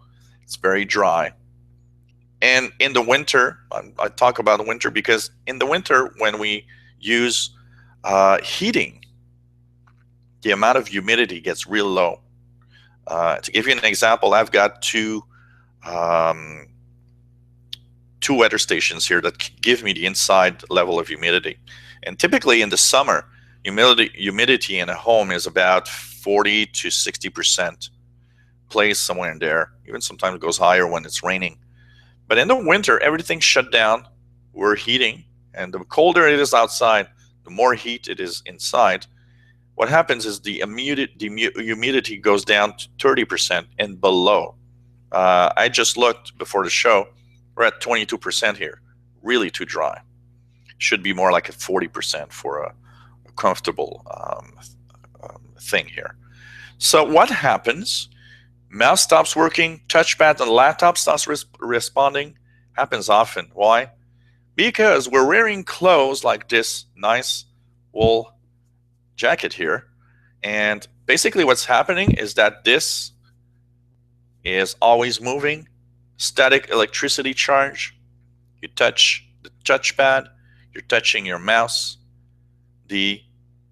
it's very dry. And in the winter, I talk about the winter because in the winter, when we use heating, the amount of humidity gets real low. To give you an example, I've got two weather stations here that give me the inside level of humidity. And typically in the summer, humidity in a home is about 40 to 60%, plays somewhere in there. Even sometimes it goes higher when it's raining. But in the winter, everything's shut down. We're heating, and the colder it is outside, the more heat it is inside. What happens is the humidity goes down to 30% and below. I just looked before the show. We're at 22% here. Really too dry. Should be more like a 40% for a comfortable thing here. So what happens? Mouse stops working, touchpad on the laptop stops responding. Happens often. Why? Because we're wearing clothes like this nice wool jacket here. And basically what's happening is that this is always moving. Static electricity charge. You touch the touchpad, you're touching your mouse. The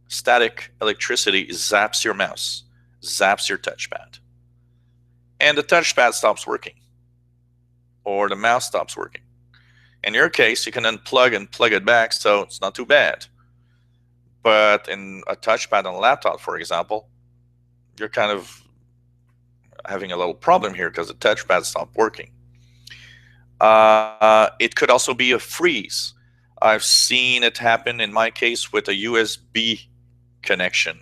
static electricity zaps your mouse, zaps your touchpad. And the touchpad stops working, or the mouse stops working. In your case, you can unplug and plug it back, so it's not too bad. But in a touchpad on a laptop, for example, you're kind of having a little problem here because the touchpad stopped working. It could also be a freeze. I've seen it happen in my case with a USB connection.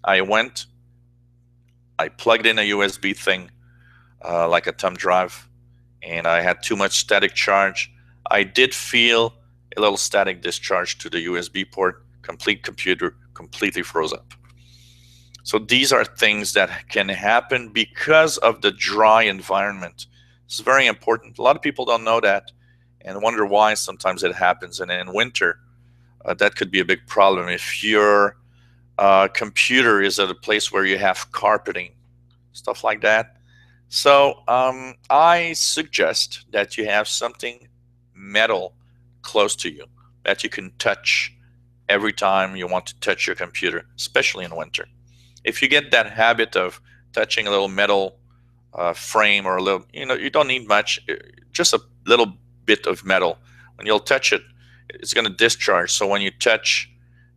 I plugged in a USB thing, like a thumb drive, and I had too much static charge. I did feel a little static discharge to the USB port. Complete computer completely froze up. So these are things that can happen because of the dry environment. It's very important. A lot of people don't know that and wonder why sometimes it happens. And in winter, that could be a big problem. If your computer is at a place where you have carpeting, stuff like that. So I suggest that you have something metal close to you that you can touch every time you want to touch your computer, especially in winter. If you get that habit of touching a little metal frame or a little, you don't need much, just a little bit of metal. When you'll touch it, it's going to discharge. So when you touch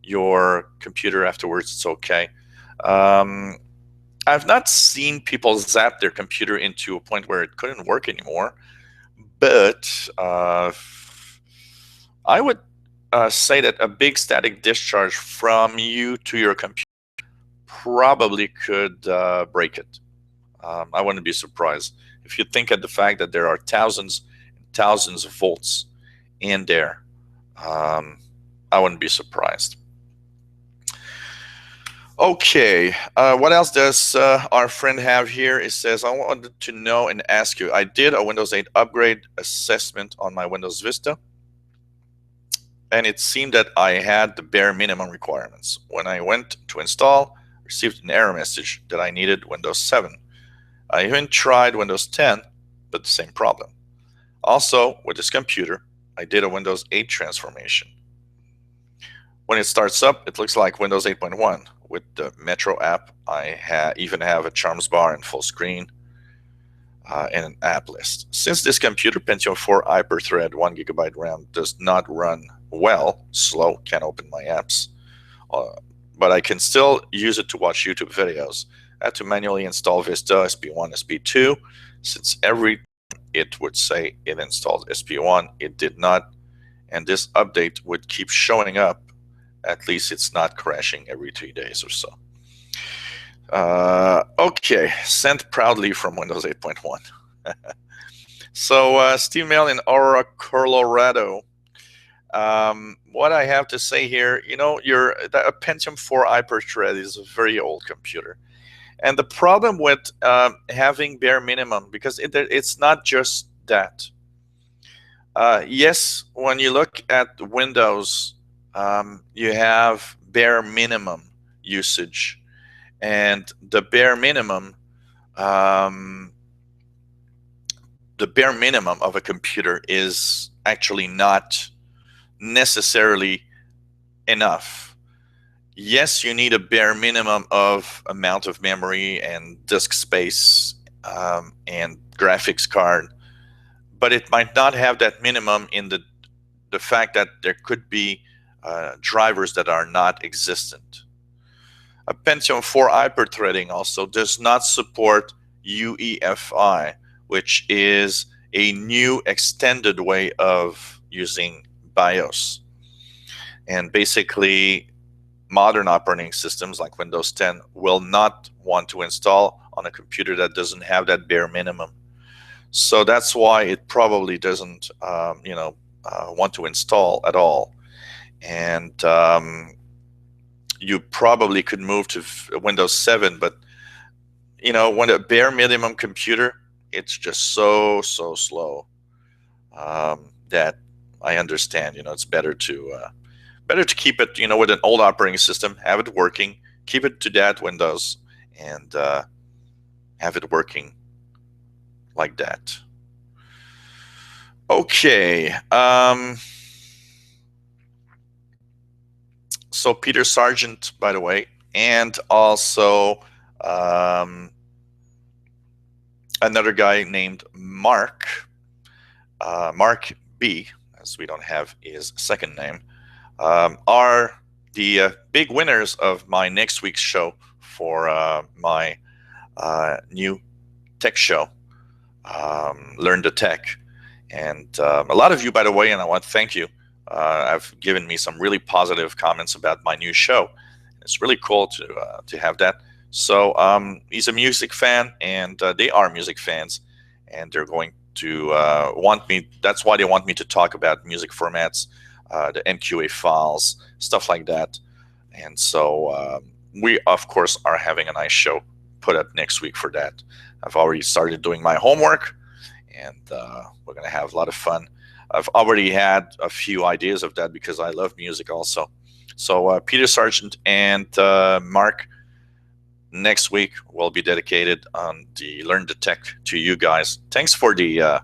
your computer afterwards, it's okay. Um, I've not seen people zap their computer into a point where it couldn't work anymore, but I would say that a big static discharge from you to your computer probably could break it. I wouldn't be surprised. If you think of the fact that there are thousands and thousands of volts in there, um, I wouldn't be surprised. Okay, what else does our friend have here? It says, I wanted to know and ask you, I did a Windows 8 upgrade assessment on my Windows Vista, and it seemed that I had the bare minimum requirements. When I went to install, I received an error message that I needed Windows 7. I even tried Windows 10, but the same problem. Also, with this computer, I did a Windows 8 transformation. When it starts up, it looks like Windows 8.1. With the Metro app, I even have a Charms bar and full screen and an app list. Since this computer, Pentium 4 Hyperthread 1GB RAM, does not run well, slow, can't open my apps, but I can still use it to watch YouTube videos. I had to manually install Vista SP1, SP2. Since every it would say it installed SP1, it did not, and this update would keep showing up. At least it's not crashing every 3 days or so. Okay, sent proudly from Windows 8.1. So Steve Mail in Aurora, Colorado. What I have to say here, a Pentium 4 Hyperthread is a very old computer. And the problem with having bare minimum, because it's not just that. Yes, when you look at Windows, you have bare minimum usage, and the bare minimum of a computer is actually not necessarily enough. Yes, you need a bare minimum of amount of memory and disk space and graphics card, but it might not have that minimum in the fact that there could be drivers that are not existent. A Pentium 4 hyperthreading also does not support UEFI, which is a new extended way of using BIOS. And basically, modern operating systems like Windows 10 will not want to install on a computer that doesn't have that bare minimum. So that's why it probably doesn't, want to install at all. And you probably could move to Windows 7, but when a bare minimum computer, it's just so slow that I understand. It's better to keep it, with an old operating system, have it working, keep it to that Windows, and have it working like that. Okay. So Peter Sargent, by the way, and also another guy named Mark B, as we don't have his second name, are the big winners of my next week's show for my new tech show, Learn the Tech. And a lot of you, by the way, and I want to thank you, have given me some really positive comments about my new show. It's really cool to have that. So he's a music fan, and they are music fans, and they're going to want me. That's why they want me to talk about music formats, the MQA files, stuff like that. And so we, of course, are having a nice show put up next week for that. I've already started doing my homework, and we're going to have a lot of fun. I've already had a few ideas of that because I love music also. So Peter Sargent and Mark, next week will be dedicated on the Learn the Tech to you guys. Thanks for the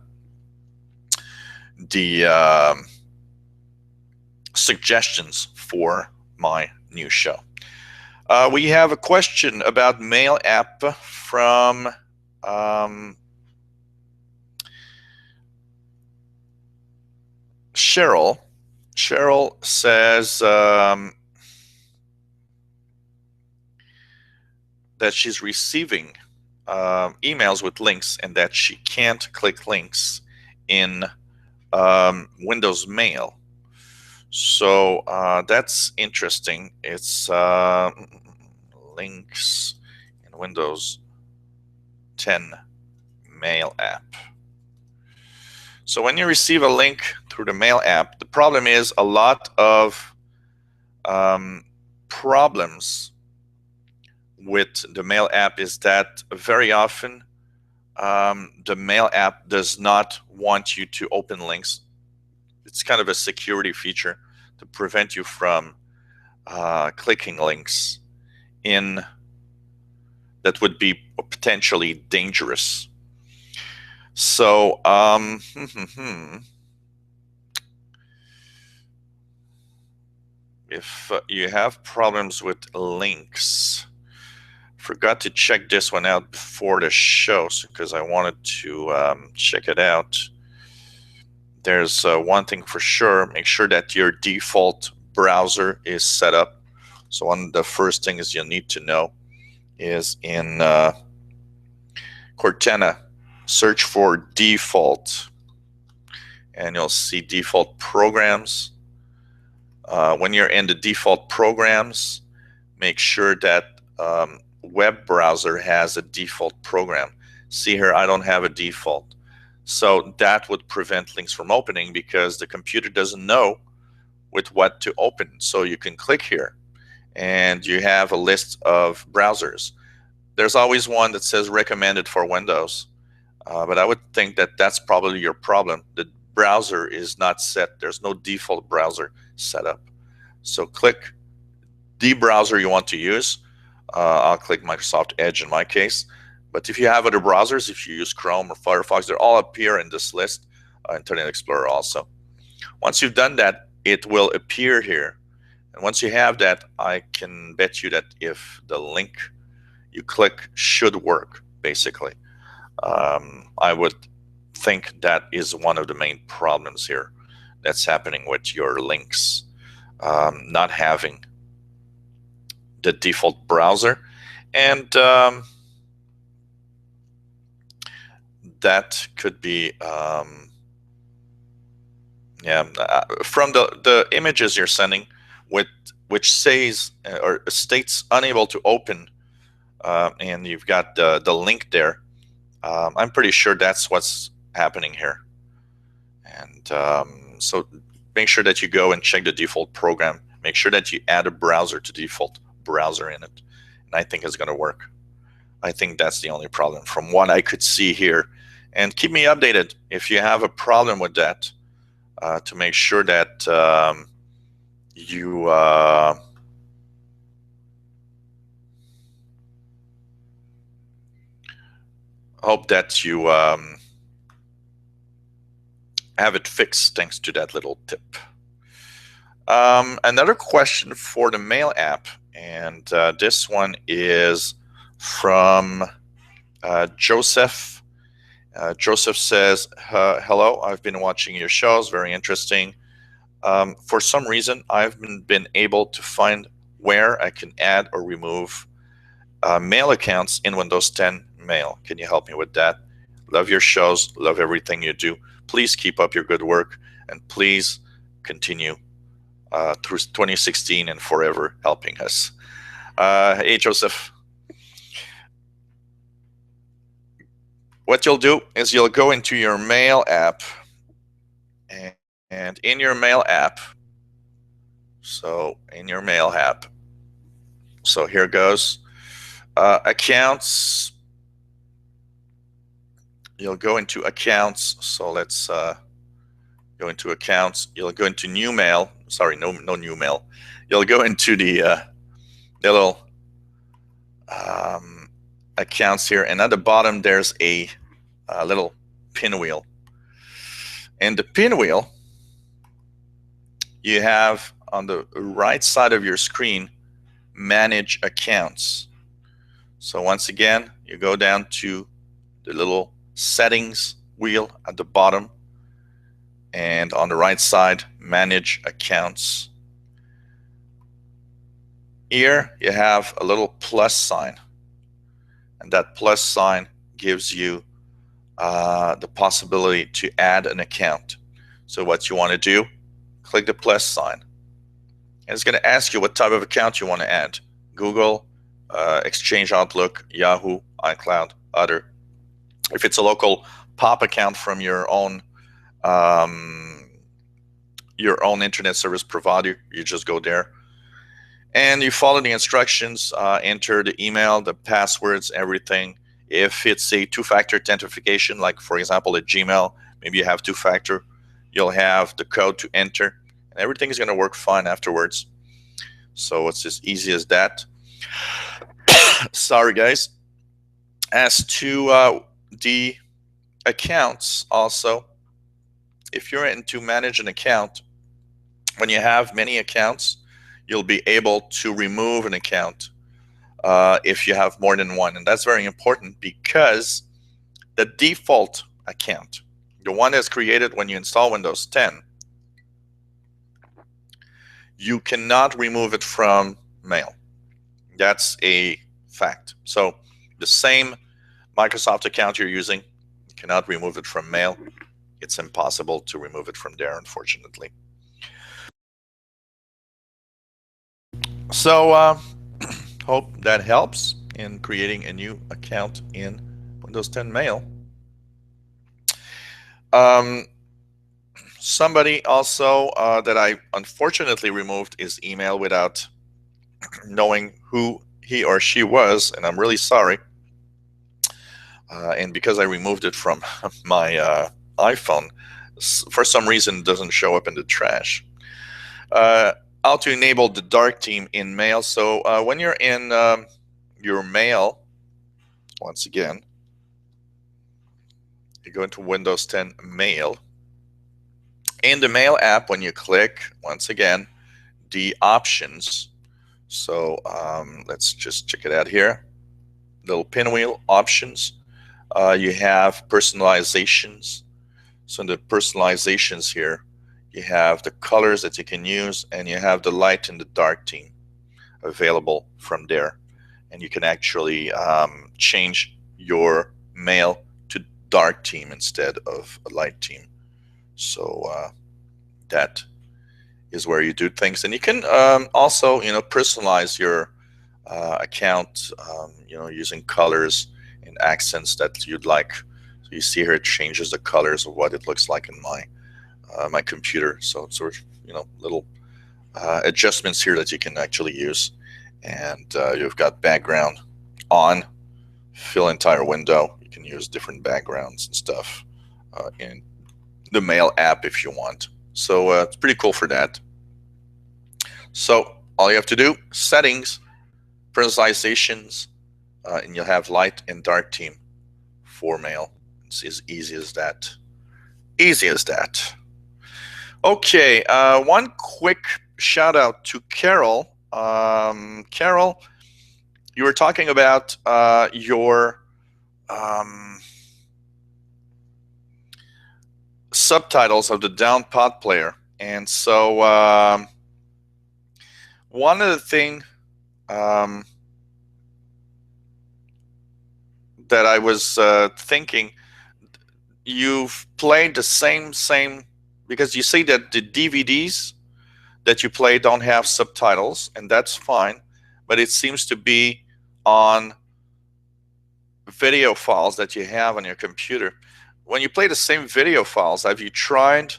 suggestions for my new show. We have a question about Mail app from Cheryl. Cheryl says that she's receiving emails with links and that she can't click links in Windows Mail. So that's interesting. It's links in Windows 10 Mail app. So when you receive a link through the Mail app, the problem is a lot of problems with the Mail app is that very often the Mail app does not want you to open links. It's kind of a security feature to prevent you from clicking links in that would be potentially dangerous. So if you have problems with links, forgot to check this one out before the show because I wanted to check it out. There's one thing for sure: make sure that your default browser is set up. So one of the first things you'll need to know is in Cortana, search for default, and you'll see default programs. When you're in the default programs, make sure that web browser has a default program. See here, I don't have a default. So that would prevent links from opening because the computer doesn't know with what to open. So you can click here and you have a list of browsers. There's always one that says recommended for Windows, but I would think that that's probably your problem. The browser is not set. There's no default browser set up. So click the browser you want to use. I'll click Microsoft Edge in my case. But if you have other browsers, if you use Chrome or Firefox, they all appear in this list. Internet Explorer also. Once you've done that, it will appear here. And once you have that, I can bet you that if the link you click should work, basically. I would think that is one of the main problems here that's happening with your links, not having the default browser. And that could be from the images you're sending, which says or states unable to open, and you've got the link there. I'm pretty sure that's what's happening here. And so make sure that you go and check the default program. Make sure that you add a browser to default browser in it, and I think it's going to work. I think that's the only problem from what I could see here. And keep me updated if you have a problem with that, to make sure that you hope that you have it fixed thanks to that little tip. Another question for the Mail app, and this one is from Joseph. Joseph says, hello, I've been watching your shows, very interesting. For some reason, I've been able to find where I can add or remove mail accounts in Windows 10 Mail. Can you help me with that? Love your shows, love everything you do. Please keep up your good work, and please continue through 2016 and forever helping us. Hey, Joseph. What you'll do is you'll go into your Mail app, and in your Mail app, so in your Mail app, so here goes, accounts, you'll go into accounts, so let's go into accounts, you'll go into new mail, sorry, no new mail, you'll go into the little accounts here, and at the bottom there's a little pinwheel. And the pinwheel, you have on the right side of your screen, manage accounts. So once again, you go down to the little settings wheel at the bottom, and on the right side, manage accounts. Here you have a little plus sign, and that plus sign gives you the possibility to add an account. So what you want to do, click the plus sign, and it's going to ask you what type of account you want to add: Google, Exchange, Outlook, Yahoo, iCloud, other. If it's a local POP account from your own internet service provider, you just go there and you follow the instructions, enter the email, the passwords, everything. If it's a two-factor authentication, like for example a Gmail, maybe you have two-factor, you'll have the code to enter, and everything is going to work fine afterwards. So it's as easy as that. Sorry guys. As to the accounts also, if you're into manage an account, when you have many accounts, you'll be able to remove an account if you have more than one. And that's very important, because the default account, the one that's created when you install Windows 10, you cannot remove it from Mail. That's a fact. So the same Microsoft account you're using, you cannot remove it from Mail. It's impossible to remove it from there, unfortunately. So hope that helps in creating a new account in Windows 10 Mail. Somebody also that I unfortunately removed is email without knowing who he or she was, and I'm really sorry. And because I removed it from my iPhone, for some reason it doesn't show up in the trash. How to enable the dark theme in Mail. So when you're in your Mail, once again, you go into Windows 10 Mail. In the Mail app, when you click, once again, the options. So let's just check it out here. Little pinwheel options. You have personalizations. So in the personalizations here, you have the colors that you can use, and you have the light and the dark theme available from there. And you can actually change your Mail to dark theme instead of a light theme. So that is where you do things. And you can also, personalize your account, using colors and accents that you'd like. So you see here it changes the colors of what it looks like in my computer. So it's sort of, little adjustments here that you can actually use. And you've got background on, fill entire window. You can use different backgrounds and stuff in the Mail app if you want. So it's pretty cool for that. So all you have to do, settings, personalizations, and you'll have light and dark theme for Mail. It's as easy as that. Easy as that. Okay, one quick shout out to Carol. Carol, you were talking about your subtitles of the downpod player. And so one of the things that I was thinking, you've played the same, because you see that the DVDs that you play don't have subtitles, and that's fine, but it seems to be on video files that you have on your computer. When you play the same video files, have you tried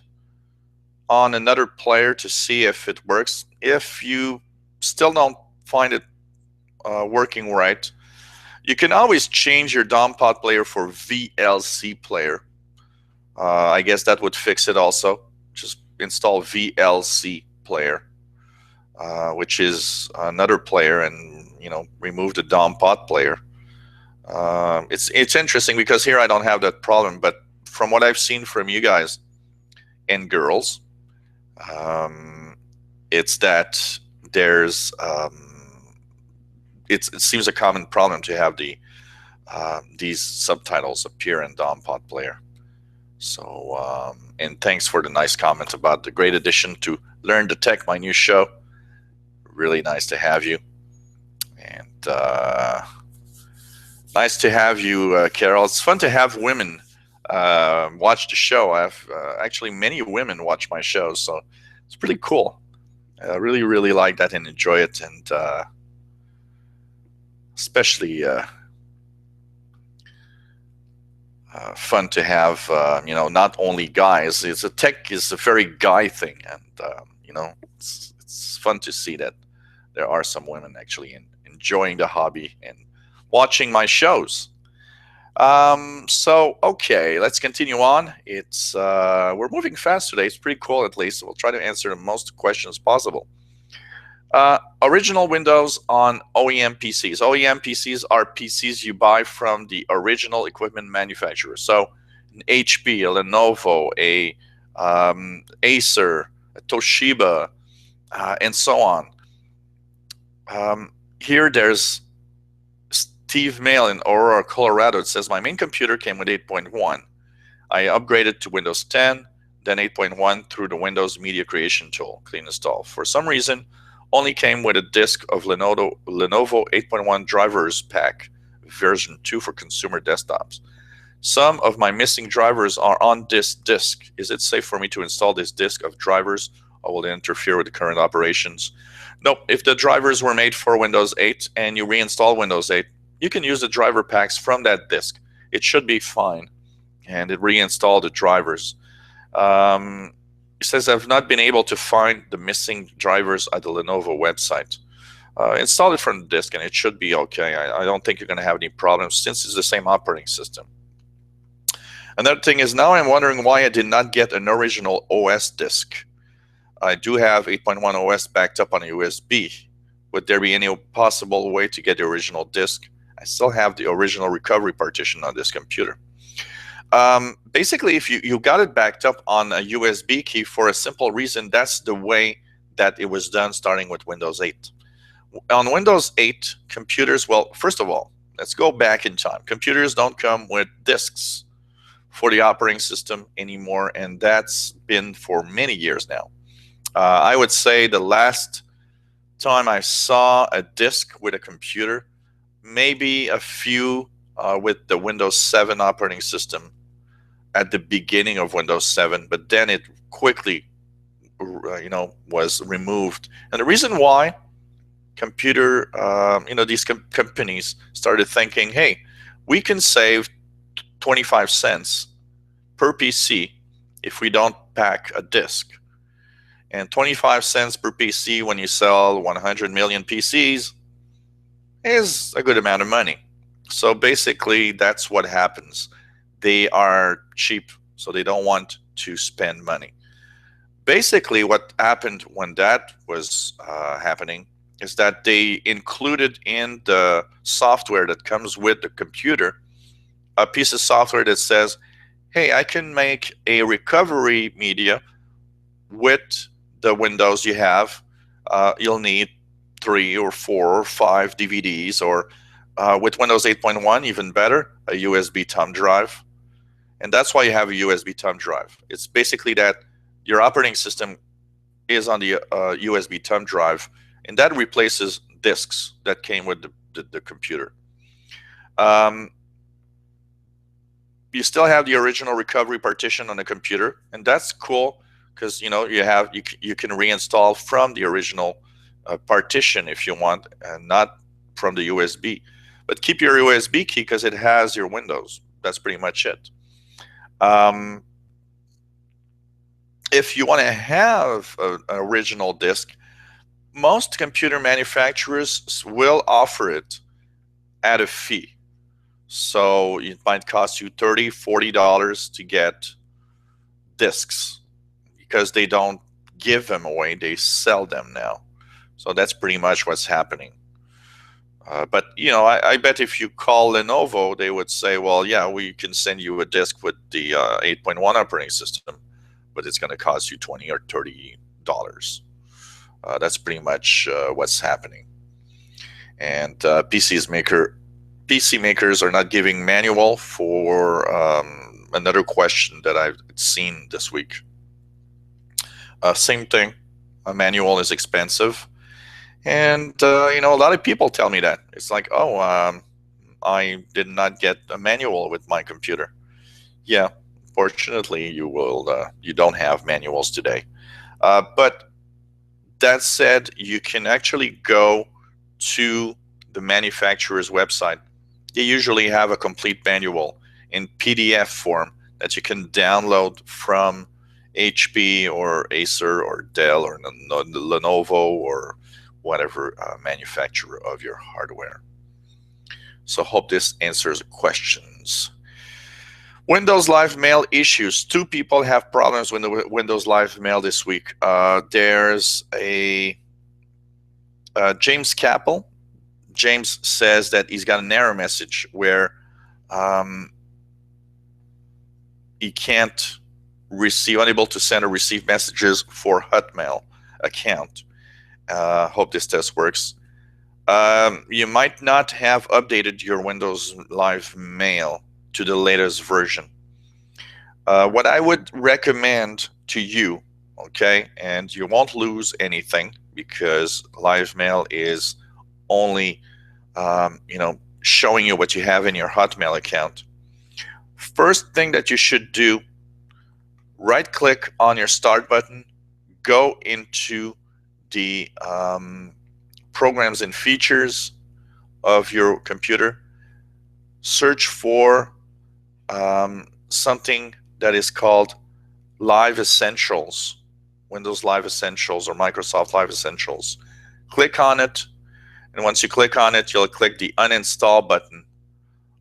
on another player to see if it works? If you still don't find it working right, you can always change your downpod player for VLC player. I guess that would fix it also. Just install VLC player. which is another player, and remove the DOM pod player. It's interesting because here I don't have that problem, but from what I've seen from you guys and girls, um, it's that there's it seems a common problem to have these subtitles appear in DOM pod player. So and thanks for the nice comment about the great addition to Learn the Tech, my new show. Really nice to have you, and nice to have you, Carol. It's fun to have women watch the show. I have actually many women watch my show, so it's pretty cool. I really, really like that and enjoy it, and especially fun to have, not only guys. It's a tech is a very guy thing, and it's fun to see that there are some women actually enjoying the hobby and watching my shows. So okay, let's continue on. It's we're moving fast today. It's pretty cool, at least. We'll try to answer the most questions possible. Original Windows on OEM PCs. OEM PCs are PCs you buy from the original equipment manufacturer. So an HP, a Lenovo, a Acer, a Toshiba, and so on. Here there's Steve Mail in Aurora, Colorado. It says, my main computer came with 8.1. I upgraded to Windows 10, then 8.1 through the Windows Media Creation tool, clean install. For some reason, only came with a disk of Lenovo 8.1 drivers pack, version 2 for consumer desktops. Some of my missing drivers are on this disk. Is it safe for me to install this disk of drivers, or will it interfere with the current operations? Nope. If the drivers were made for Windows 8 and you reinstall Windows 8, you can use the driver packs from that disk. It should be fine, and it reinstalled the drivers. It says, I've not been able to find the missing drivers at the Lenovo website. Install it from the disk and it should be okay. I don't think you're going to have any problems since it's the same operating system. Another thing is, now I'm wondering why I did not get an original OS disk. I do have 8.1 OS backed up on a USB. Would there be any possible way to get the original disk? I still have the original recovery partition on this computer. Basically, if you got it backed up on a USB key, for a simple reason, that's the way that it was done starting with Windows 8. On Windows 8 computers, well, first of all, let's go back in time. Computers don't come with disks for the operating system anymore, and that's been for many years now. I would say the last time I saw a disk with a computer, maybe a few with the Windows 7 operating system at the beginning of Windows 7, but then it quickly was removed. And the reason why these companies started thinking, hey, we can save 25 cents per PC if we don't pack a disk. And 25 cents per PC when you sell 100 million PCs is a good amount of money. So basically, that's what happens. They are cheap, so they don't want to spend money. Basically, what happened when that was happening is that they included in the software that comes with the computer a piece of software that says, hey, I can make a recovery media with the Windows you have. You'll need 3 or 4 or 5 DVDs, or with Windows 8.1, even better, a USB thumb drive. And that's why you have a USB thumb drive. It's basically that your operating system is on the USB thumb drive, and that replaces disks that came with the computer. You still have the original recovery partition on the computer, and that's cool because you can reinstall from the original partition if you want, and not from the USB. But keep your USB key because it has your Windows. That's pretty much it. If you want to have an original disk, most computer manufacturers will offer it at a fee. So it might cost you $30, $40 to get disks because they don't give them away, they sell them now. So that's pretty much what's happening. But I bet if you call Lenovo, they would say, well, yeah, we can send you a disk with the 8.1 operating system, but it's going to cost you $20 or $30. That's pretty much what's happening. And PC makers are not giving manual for another question that I've seen this week. Same thing. A manual is expensive. And, a lot of people tell me that. It's like, oh, I did not get a manual with my computer. Yeah, fortunately, you don't have manuals today. But that said, you can actually go to the manufacturer's website. They usually have a complete manual in PDF form that you can download from HP or Acer or Dell or Lenovo or whatever manufacturer of your hardware. So hope this answers the questions. Windows Live Mail issues. 2 people have problems with the Windows Live Mail this week. There's a James Capel. James says that he's got an error message where he can't unable to send or receive messages for Hotmail account. Hope this test works. You might not have updated your Windows Live Mail to the latest version. What I would recommend to you, okay, and you won't lose anything because Live Mail is only, showing you what you have in your Hotmail account. First thing that you should do, right-click on your Start button, go into the programs and features of your computer, search for something that is called Live Essentials, Windows Live Essentials or Microsoft Live Essentials. Click on it, and once you click on it, you'll click the uninstall button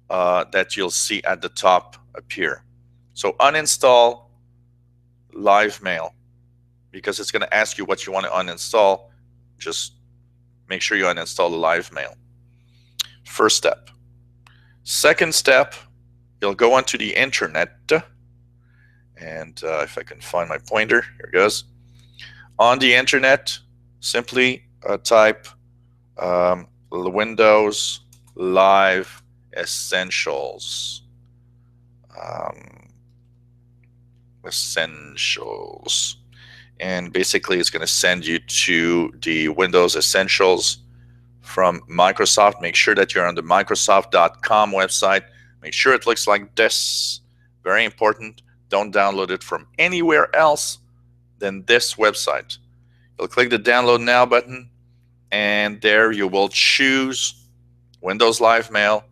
that you'll see at the top appear. So uninstall Live Mail, because it's going to ask you what you want to uninstall. Just make sure you uninstall the Live Mail. First step. Second step, you'll go onto the internet, and if I can find my pointer, here it goes. On the internet, simply type Windows Live Essentials. Essentials. And basically it's going to send you to the Windows Essentials from Microsoft. Make sure that you're on the Microsoft.com website. Make sure it looks like this. Very important. Don't download it from anywhere else than this website. You'll click the Download Now button, and there you will choose Windows Live Mail.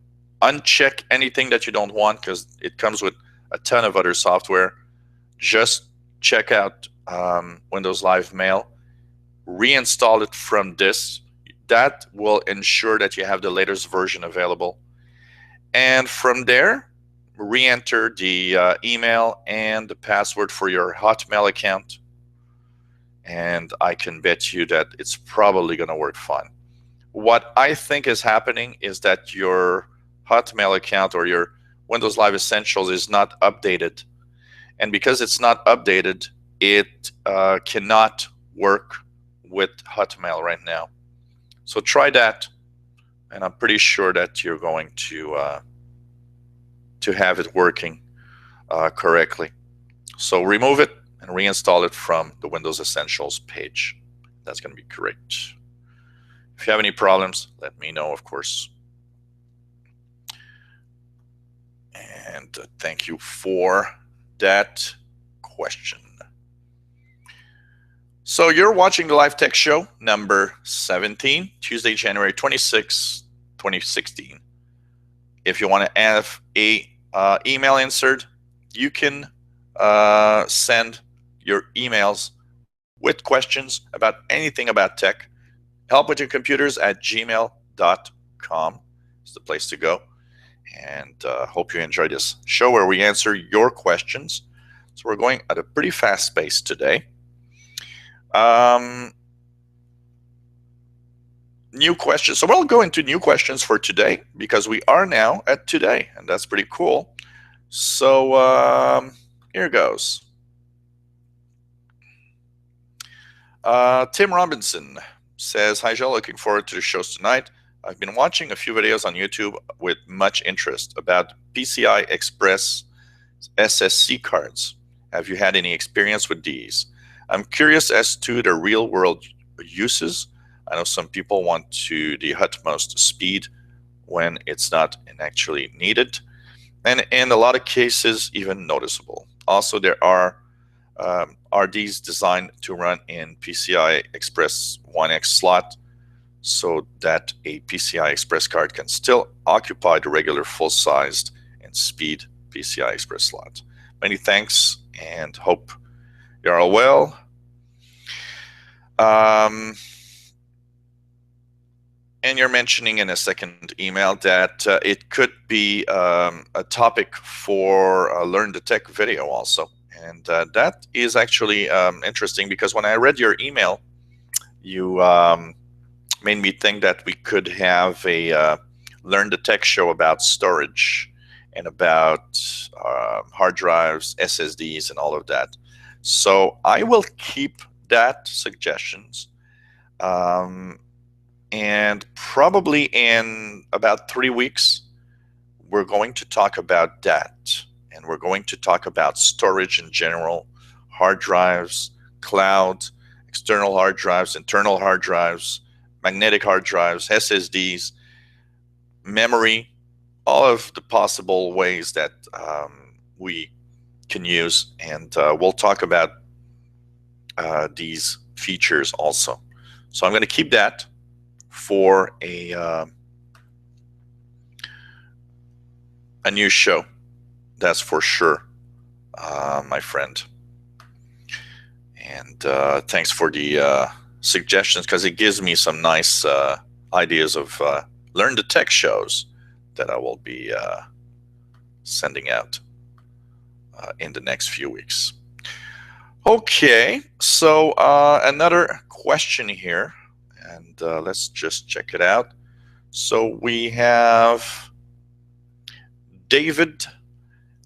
Uncheck anything that you don't want because it comes with a ton of other software. Just check out Windows Live Mail. Reinstall it from this. That will ensure that you have the latest version available. And from there, re-enter the email and the password for your Hotmail account. And I can bet you that it's probably going to work fine. What I think is happening is that your Hotmail account or your Windows Live Essentials is not updated. And because it's not updated, it cannot work with Hotmail right now. So try that, and I'm pretty sure that you're going to have it working correctly. So remove it and reinstall it from the Windows Essentials page. That's going to be correct. If you have any problems, let me know, of course. And thank you for that question. So you're watching the Live Tech Show number 17, Tuesday, January 26, 2016. If you want to have a email insert, you can send your emails with questions about anything about tech. Help with your computers at gmail.com is the place to go. And hope you enjoy this show where we answer your questions. So we're going at a pretty fast pace today. new questions. So we'll go into new questions for today because we are now at today, and that's pretty cool. So here goes. Tim Robinson says, "Hi Joe, looking forward to the shows tonight. I've been watching a few videos on YouTube with much interest about PCI Express SSC cards. Have you had any experience with these? I'm curious as to the real world uses. I know some people want to the utmost speed when it's not actually needed, and in a lot of cases even noticeable. Also, there are these designed to run in PCI Express 1X slot so that a PCI Express card can still occupy the regular full-sized and speed PCI Express slot. Many thanks and hope you're all well." And you're mentioning in a second email that it could be a topic for a Learn the Tech video also. And that is actually interesting because when I read your email, you made me think that we could have a Learn the Tech show about storage and about hard drives, SSDs, and all of that. So I will keep that suggestions. And probably in about 3 weeks, we're going to talk about that. And we're going to talk about storage in general, hard drives, cloud, external hard drives, internal hard drives, magnetic hard drives, SSDs, memory, all of the possible ways that we can use. And we'll talk about these features also. So I'm going to keep that for a new show. That's for sure, my friend. And thanks for the suggestions because it gives me some nice ideas of Learn the Tech shows that I will be sending out in the next few weeks. Okay, so another question here, and let's just check it out. So we have David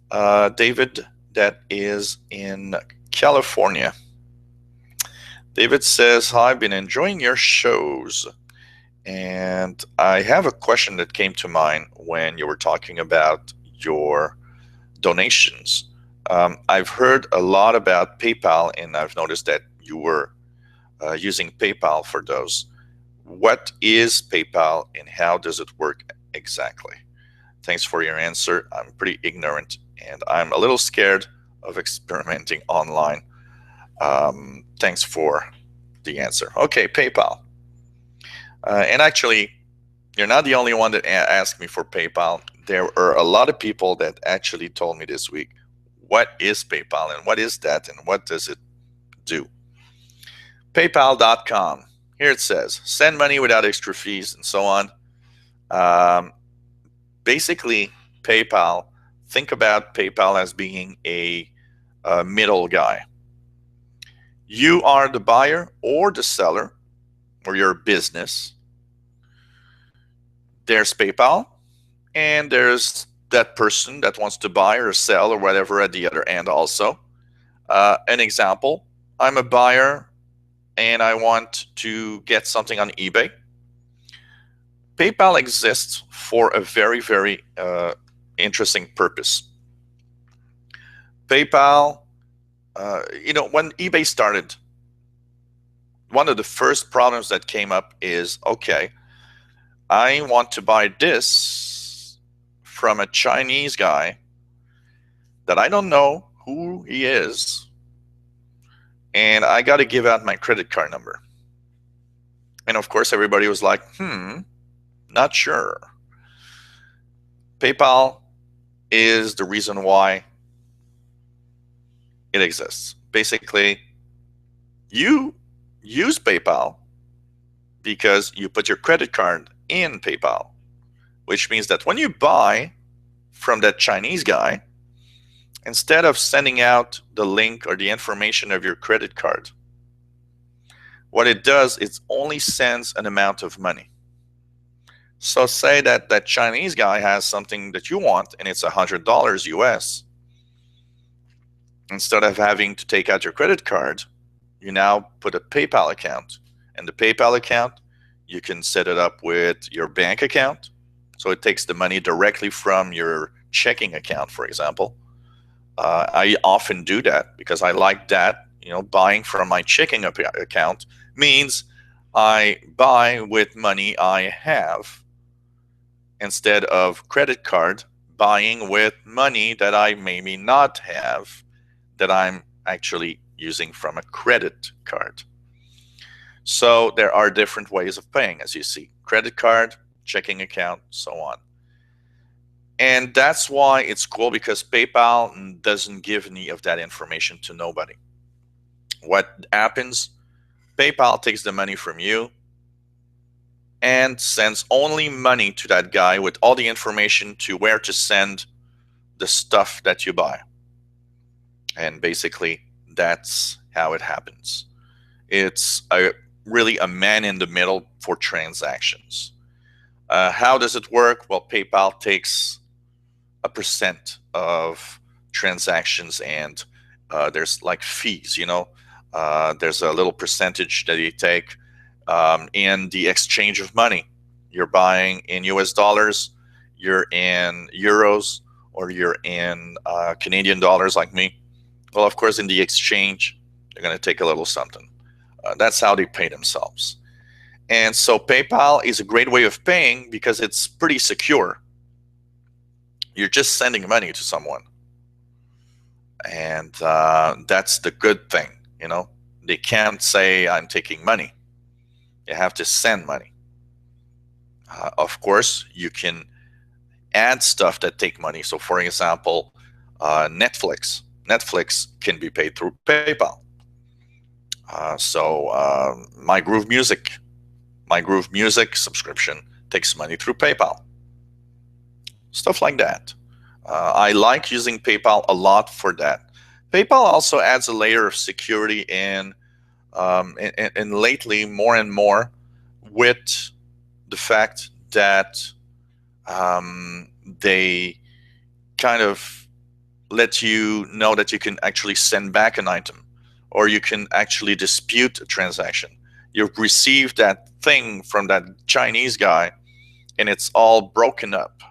that is in California. David says, "Hi, I've been enjoying your shows, and I have a question that came to mind when you were talking about your donations. I've heard a lot about PayPal, and I've noticed that you were using PayPal for those. What is PayPal, and how does it work exactly? Thanks for your answer. I'm pretty ignorant, and I'm a little scared of experimenting online. Thanks for the answer." Okay, PayPal. And actually, you're not the only one that asked me for PayPal. There are a lot of people that actually told me this week, what is PayPal and what is that and what does it do? PayPal.com. Here it says, send money without extra fees and so on. Basically, PayPal, think about PayPal as being a middle guy. You are the buyer or the seller, or your business. There's PayPal, and there's that person that wants to buy or sell or whatever at the other end also. An example, I'm a buyer and I want to get something on eBay. PayPal exists for a very, very interesting purpose. PayPal, when eBay started, one of the first problems that came up is, okay, I want to buy this from a Chinese guy that I don't know who he is, and I got to give out my credit card number. And of course, everybody was like, not sure. PayPal is the reason why it exists. Basically, you use PayPal because you put your credit card in PayPal, which means that when you buy from that Chinese guy, instead of sending out the link or the information of your credit card, what it does is only sends an amount of money. So say that that Chinese guy has something that you want and it's $100 US. Instead of having to take out your credit card, you now put a PayPal account. And the PayPal account, you can set it up with your bank account. So it takes the money directly from your checking account, for example. I often do that because I like that. Buying from my checking account means I buy with money I have instead of credit card buying with money that I maybe not have that I'm actually using from a credit card. So there are different ways of paying, as you see: credit card, checking account, so on. And that's why it's cool, because PayPal doesn't give any of that information to nobody. What happens? PayPal takes the money from you and sends only money to that guy with all the information to where to send the stuff that you buy. And basically, that's how it happens. It's really a man in the middle for transactions. How does it work? Well, PayPal takes a percent of transactions, and there's like fees. There's a little percentage that you take in the exchange of money. You're buying in US dollars, you're in euros, or you're in Canadian dollars like me. Well, of course, in the exchange, they're going to take a little something. That's how they pay themselves. And so PayPal is a great way of paying because it's pretty secure. You're just sending money to someone. And that's the good thing. They can't say, I'm taking money. You have to send money. Of course, you can add stuff that take money. So, for example, Netflix. Netflix can be paid through PayPal. My Groove Music subscription takes money through PayPal. Stuff like that. I like using PayPal a lot for that. PayPal also adds a layer of security in, and lately more and more, with the fact that they kind of let you know that you can actually send back an item, or you can actually dispute a transaction. You've received that thing from that Chinese guy and it's all broken up.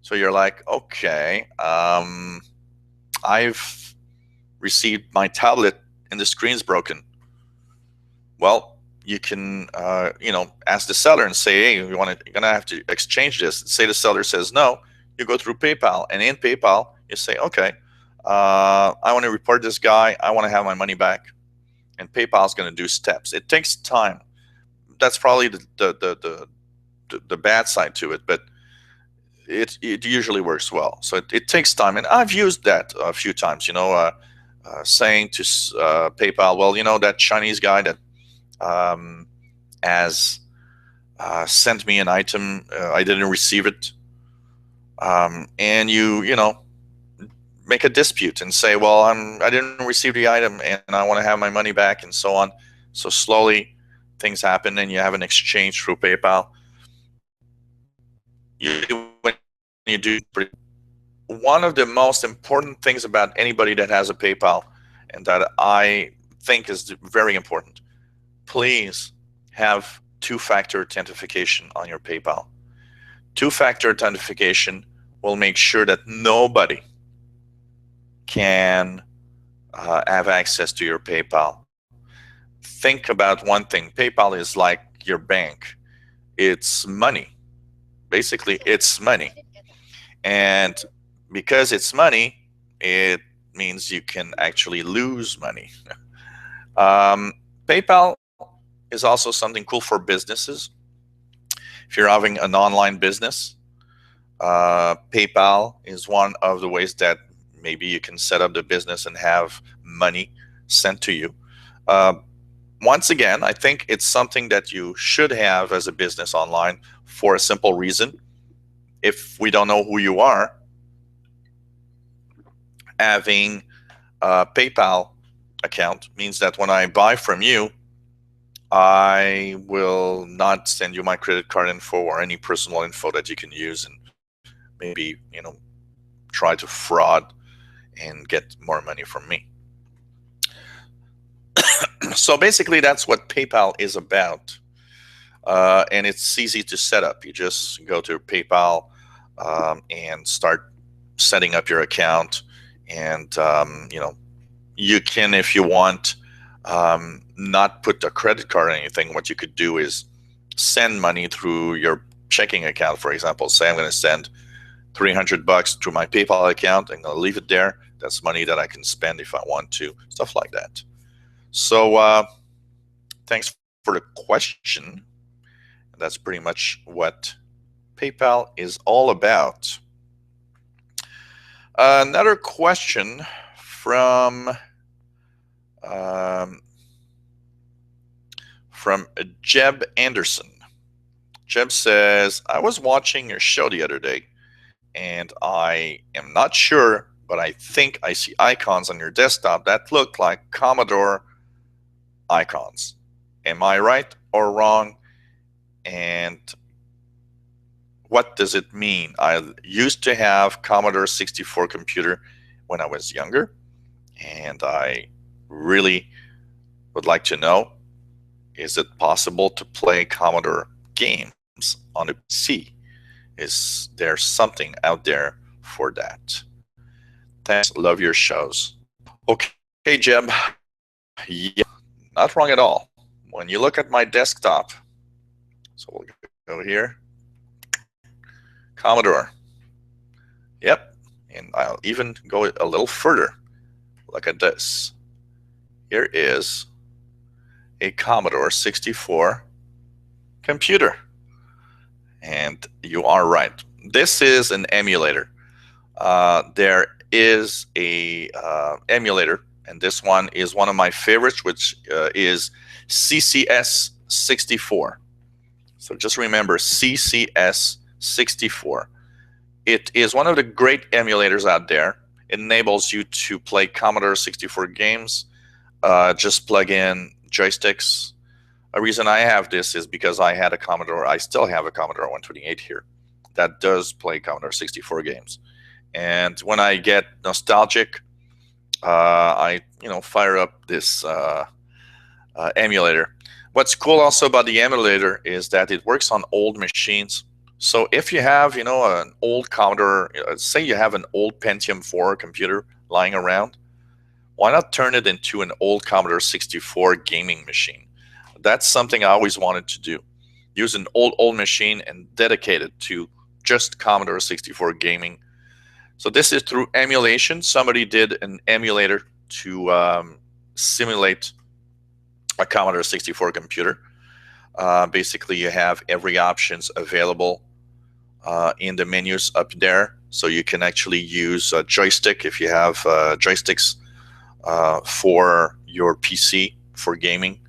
So you're like, okay, I've received my tablet and the screen's broken. Well, you can, ask the seller and say, hey, you're gonna have to exchange this. Say the seller says no, you go through PayPal, and in PayPal you say, okay, I want to report this guy. I want to have my money back, and PayPal is going to do steps. It takes time. That's probably the bad side to it, but it usually works well. So it takes time, and I've used that a few times. Saying to PayPal, well, that Chinese guy that has sent me an item, I didn't receive it, and you make a dispute and say, well, I didn't receive the item and I want to have my money back, and so on. So slowly things happen and you have an exchange through PayPal. Usually when you do, one of the most important things about anybody that has a PayPal, and that I think is very important, please have two-factor authentication on your PayPal. Two-factor authentication will make sure that nobody can have access to your PayPal. Think about one thing. PayPal is like your bank. It's money. Basically, it's money. And because it's money, it means you can actually lose money. PayPal is also something cool for businesses. If you're having an online business, PayPal is one of the ways that maybe you can set up the business and have money sent to you. Once again, I think it's something that you should have as a business online, for a simple reason. If we don't know who you are, having a PayPal account means that when I buy from you, I will not send you my credit card info or any personal info that you can use and maybe, try to fraud and get more money from me. So basically, that's what PayPal is about. And it's easy to set up. You just go to PayPal and start setting up your account. And, you can, if you want, not put a credit card or anything. What you could do is send money through your checking account, for example. Say I'm going to send $300 to my PayPal account. I'm going to leave it there. That's money that I can spend if I want to, stuff like that. So thanks for the question. That's pretty much what PayPal is all about. Another question from um, Jeb Anderson. Jeb says, I was watching your show the other day, and I am not sure, but I think I see icons on your desktop that look like Commodore icons. Am I right or wrong? And what does it mean? I used to have Commodore 64 computer when I was younger, and I really would like to know, is it possible to play Commodore games on a PC? Is there something out there for that? Thanks, love your shows. Okay, Jeb. Yeah, not wrong at all. When you look at my desktop, so we'll go here, Commodore. Yep, and I'll even go a little further. Look at this. Here is a Commodore 64 computer. And you are right. This is an emulator. There is a emulator, and this one is one of my favorites, which is CCS 64. So just remember CCS 64. It is one of the great emulators out there. It enables you to play Commodore 64 games. Just plug in joysticks. A reason I have this is because I had a Commodore. I still have a Commodore 128 here that does play Commodore 64 games. And when I get nostalgic, I fire up this emulator. What's cool also about the emulator is that it works on old machines. So if you have an old Commodore, say you have an old Pentium 4 computer lying around, why not turn it into an old Commodore 64 gaming machine? That's something I always wanted to do. Use an old machine and dedicate it to just Commodore 64 gaming. So this is through emulation. Somebody did an emulator to simulate a Commodore 64 computer. Basically, you have every options available in the menus up there. So you can actually use a joystick if you have joysticks for your PC for gaming.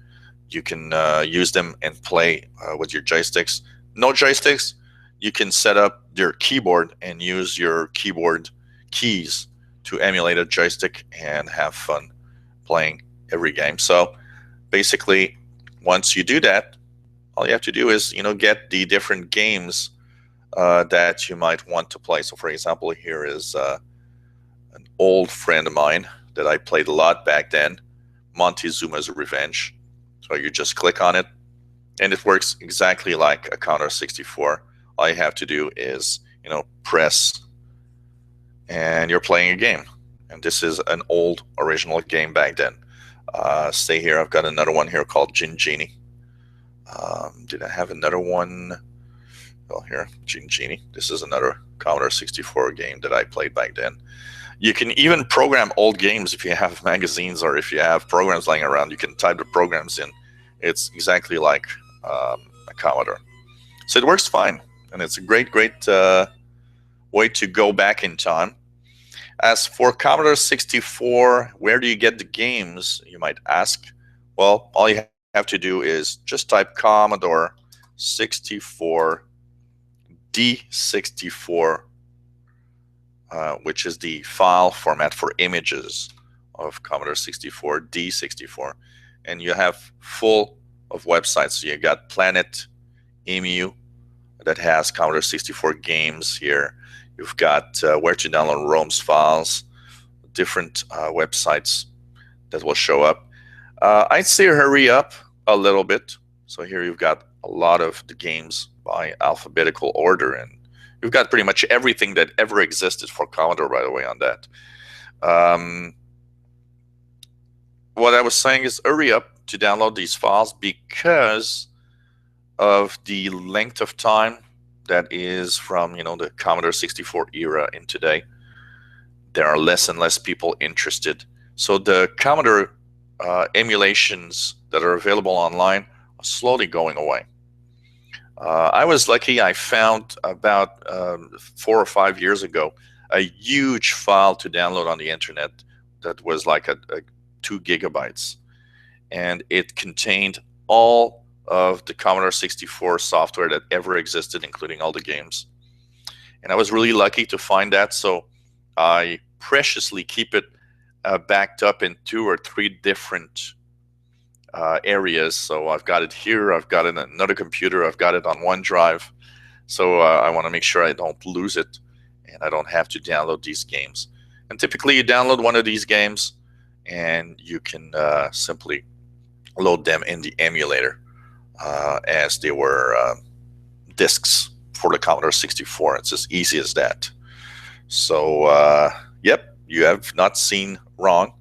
You can use them and play with your joysticks. No joysticks, you can set up your keyboard and use your keyboard keys to emulate a joystick and have fun playing every game. So basically, once you do that, all you have to do is get the different games that you might want to play. So for example, here is an old friend of mine that I played a lot back then, Montezuma's Revenge. So you just click on it, and it works exactly like a Commodore 64. All you have to do is, press, and you're playing a game. And this is an old original game back then. Stay here. I've got another one here called Gin Genie. Did I have another one? Well, here, Gin Genie. This is another Commodore 64 game that I played back then. You can even program old games if you have magazines or if you have programs lying around. You can type the programs in. It's exactly like a Commodore. So it works fine. And it's a great way to go back in time. As for Commodore 64, where do you get the games, you might ask? Well, all you have to do is just type Commodore 64 D64, which is the file format for images of Commodore 64 D64, and you have full of websites. So you got Planet Emu that has Commodore 64 games here. You've got where to download ROMs files, different websites that will show up. I'd say hurry up a little bit. So here you've got a lot of the games by alphabetical order, and you've got pretty much everything that ever existed for Commodore, by the way, on that. Um, what I was saying is hurry up to download these files because of the length of time that is from the Commodore 64 era in today. There are less and less people interested. So the Commodore emulations that are available online are slowly going away. I was lucky. I found about 4 or 5 years ago a huge file to download on the internet that was like a 2 GB, and it contained all of the Commodore 64 software that ever existed, including all the games. And I was really lucky to find that, so I preciously keep it backed up in 2 or 3 different areas. So I've got it here, I've got it in another computer, I've got it on OneDrive. So I want to make sure I don't lose it and I don't have to download these games. And typically you download one of these games and you can simply load them in the emulator as they were discs for the Commodore 64. It's as easy as that. So yep, you have not seen wrong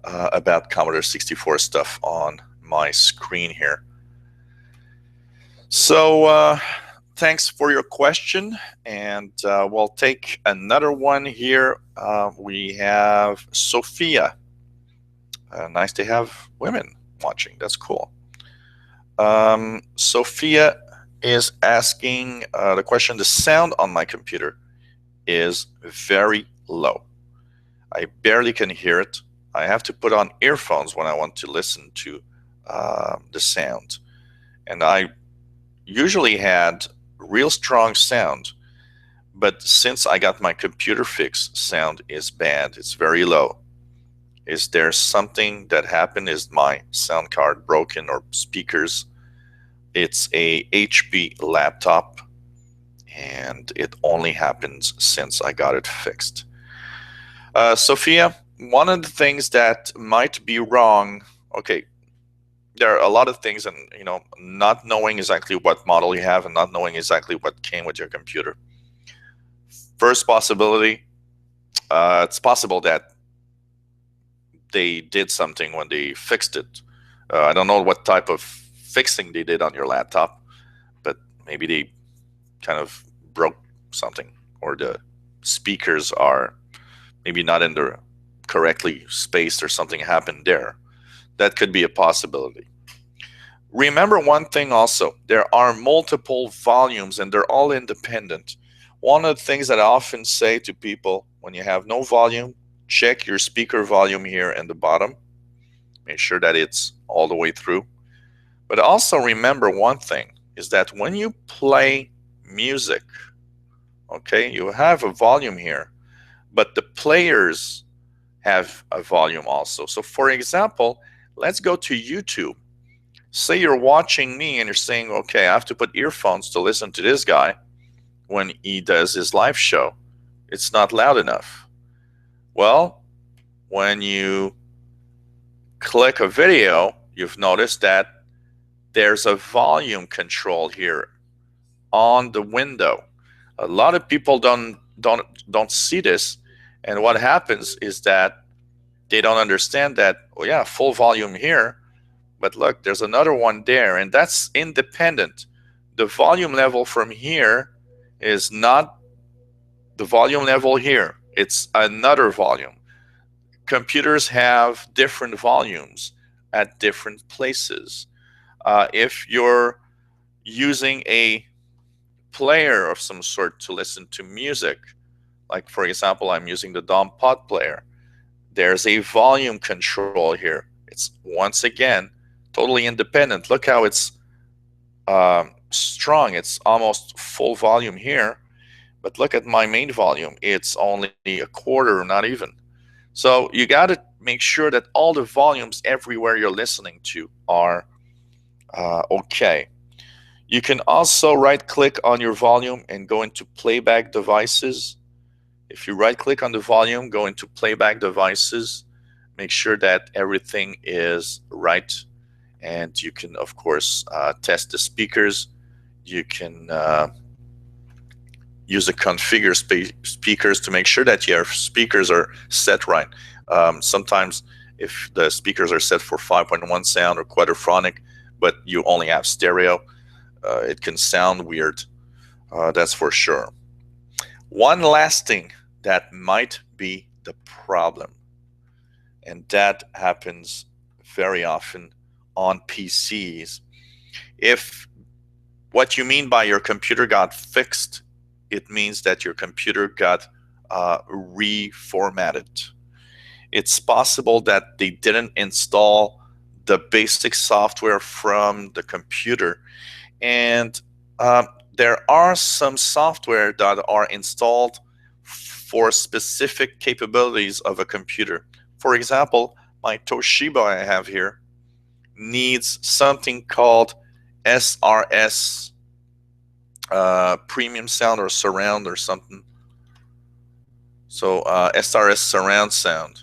about Commodore 64 stuff on my screen here. So thanks for your question, and we'll take another one here. We have Sophia. Nice to have women watching. That's cool. Sophia is asking the question: the sound on my computer is very low. I barely can hear it. I have to put on earphones when I want to listen to the sound. And I usually had real strong sound, but since I got my computer fixed, sound is bad. It's very low. Is there something that happened? Is my sound card broken or speakers? It's a HP laptop, and it only happens since I got it fixed. Sophia, one of the things that might be wrong, okay, there are a lot of things, and not knowing exactly what model you have and not knowing exactly what came with your computer. First possibility, it's possible that they did something when they fixed it. I don't know what type of fixing they did on your laptop, but maybe they kind of broke something, or the speakers are maybe not in the correctly spaced, or something happened there. That could be a possibility. Remember one thing also, there are multiple volumes and they're all independent. One of the things that I often say to people, when you have no volume, check your speaker volume here in the bottom. Make sure that it's all the way through. But also remember one thing, is that when you play music, okay, you have a volume here, but the players have a volume also. So for example, let's go to YouTube. Say you're watching me and you're saying, okay, I have to put earphones to listen to this guy when he does his live show. It's not loud enough. Well, when you click a video, you've noticed that there's a volume control here on the window. A lot of people don't see this, and what happens is that they don't understand that, oh yeah, full volume here, but look, there's another one there, and that's independent. The volume level from here is not the volume level here. It's another volume. Computers have different volumes at different places. If you're using a player of some sort to listen to music, like for example, I'm using the DOM pod player, there's a volume control here. It's once again totally independent. Look how it's strong. It's almost full volume here, but look at my main volume. It's only a quarter, not even. So you got to make sure that all the volumes everywhere you're listening to are Okay. You can also right click on your volume and go into playback devices. If you right click on the volume, go into playback devices, make sure that everything is right. And you can, of course, test the speakers. You can use the configure speakers to make sure that your speakers are set right. Sometimes if the speakers are set for 5.1 sound or quadraphonic, but you only have stereo, it can sound weird. That's for sure. One last thing that might be the problem, and that happens very often on PCs. If what you mean by your computer got fixed, it means that your computer got reformatted. It's possible that they didn't install the basic software from the computer, and um, there are some software that are installed for specific capabilities of a computer. For example, my Toshiba I have here needs something called SRS, premium sound or surround or something. So SRS surround sound,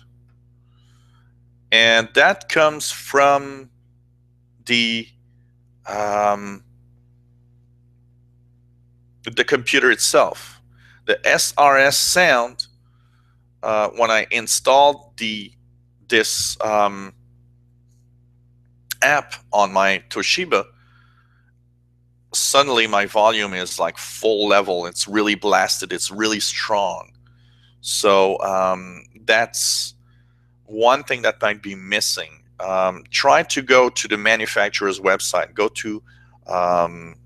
and that comes from the um, the computer itself. The SRS sound, when I installed this app on my Toshiba, suddenly my volume is like full level. It's really blasted. It's really strong. So that's one thing that might be missing. Try to go to the manufacturer's website. Go to um,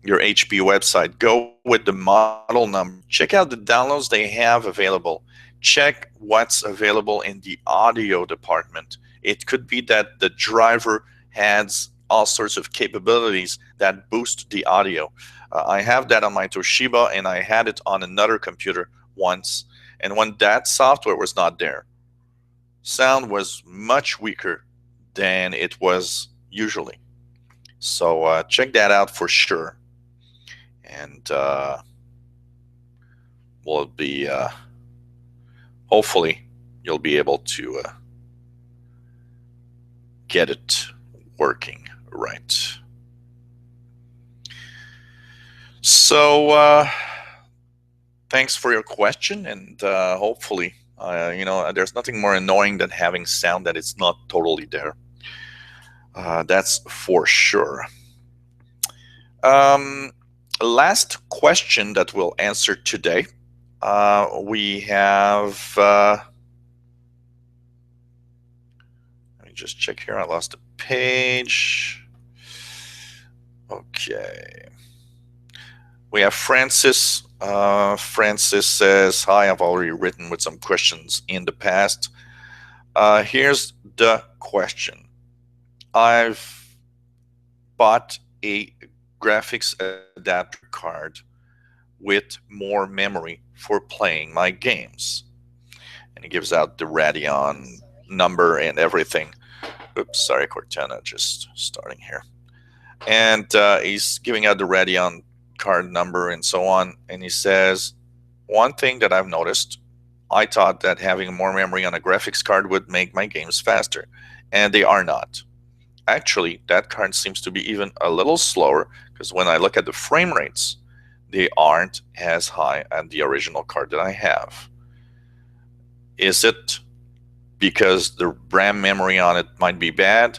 your HP website. Go with the model number. Check out the downloads they have available. Check what's available in the audio department. It could be that the driver has all sorts of capabilities that boost the audio. I have that on my Toshiba, and I had it on another computer once. And when that software was not there, sound was much weaker than it was usually. So check that out for sure, and we'll be hopefully you'll be able to get it working right. So thanks for your question, and hopefully, there's nothing more annoying than having sound that it's not totally there. That's for sure. Um, Last question that we'll answer today. We have. Let me just check here. I lost a page. Okay. We have Francis. Francis says, "Hi, I've already written with some questions in the past. Here's the question. I've bought a graphics adapter card with more memory for playing my games." And he gives out the Radeon number and everything. Oops, sorry, Cortana, just starting here. And he's giving out the Radeon card number and so on. And he says, one thing that I've noticed, I thought that having more memory on a graphics card would make my games faster, and they are not. Actually, that card seems to be even a little slower, because when I look at the frame rates, they aren't as high as the original card that I have. Is it because the RAM memory on it might be bad,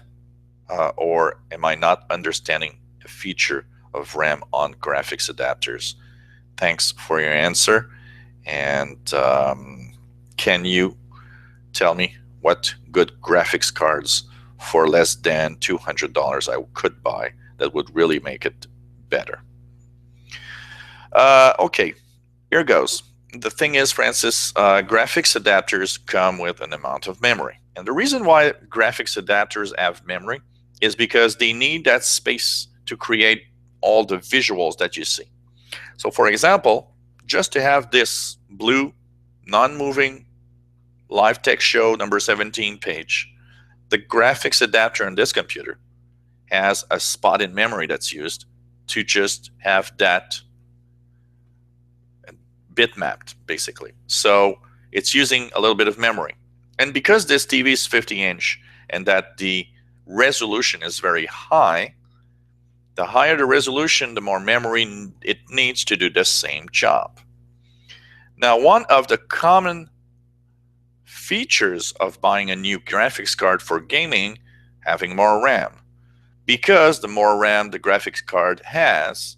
or am I not understanding a feature of RAM on graphics adapters? Thanks for your answer. And can you tell me what good graphics cards for less than $200 I could buy that would really make it better? Okay, here goes. The thing is, Francis, graphics adapters come with an amount of memory. And the reason why graphics adapters have memory is because they need that space to create all the visuals that you see. So, for example, just to have this blue, non-moving live text show number 17 page, the graphics adapter on this computer has a spot in memory that's used to just have that bitmapped, basically. So it's using a little bit of memory. And because this TV is 50-inch and that the resolution is very high, the higher the resolution, the more memory it needs to do the same job. Now, one of the common features of buying a new graphics card for gaming, having more RAM. Because the more RAM the graphics card has,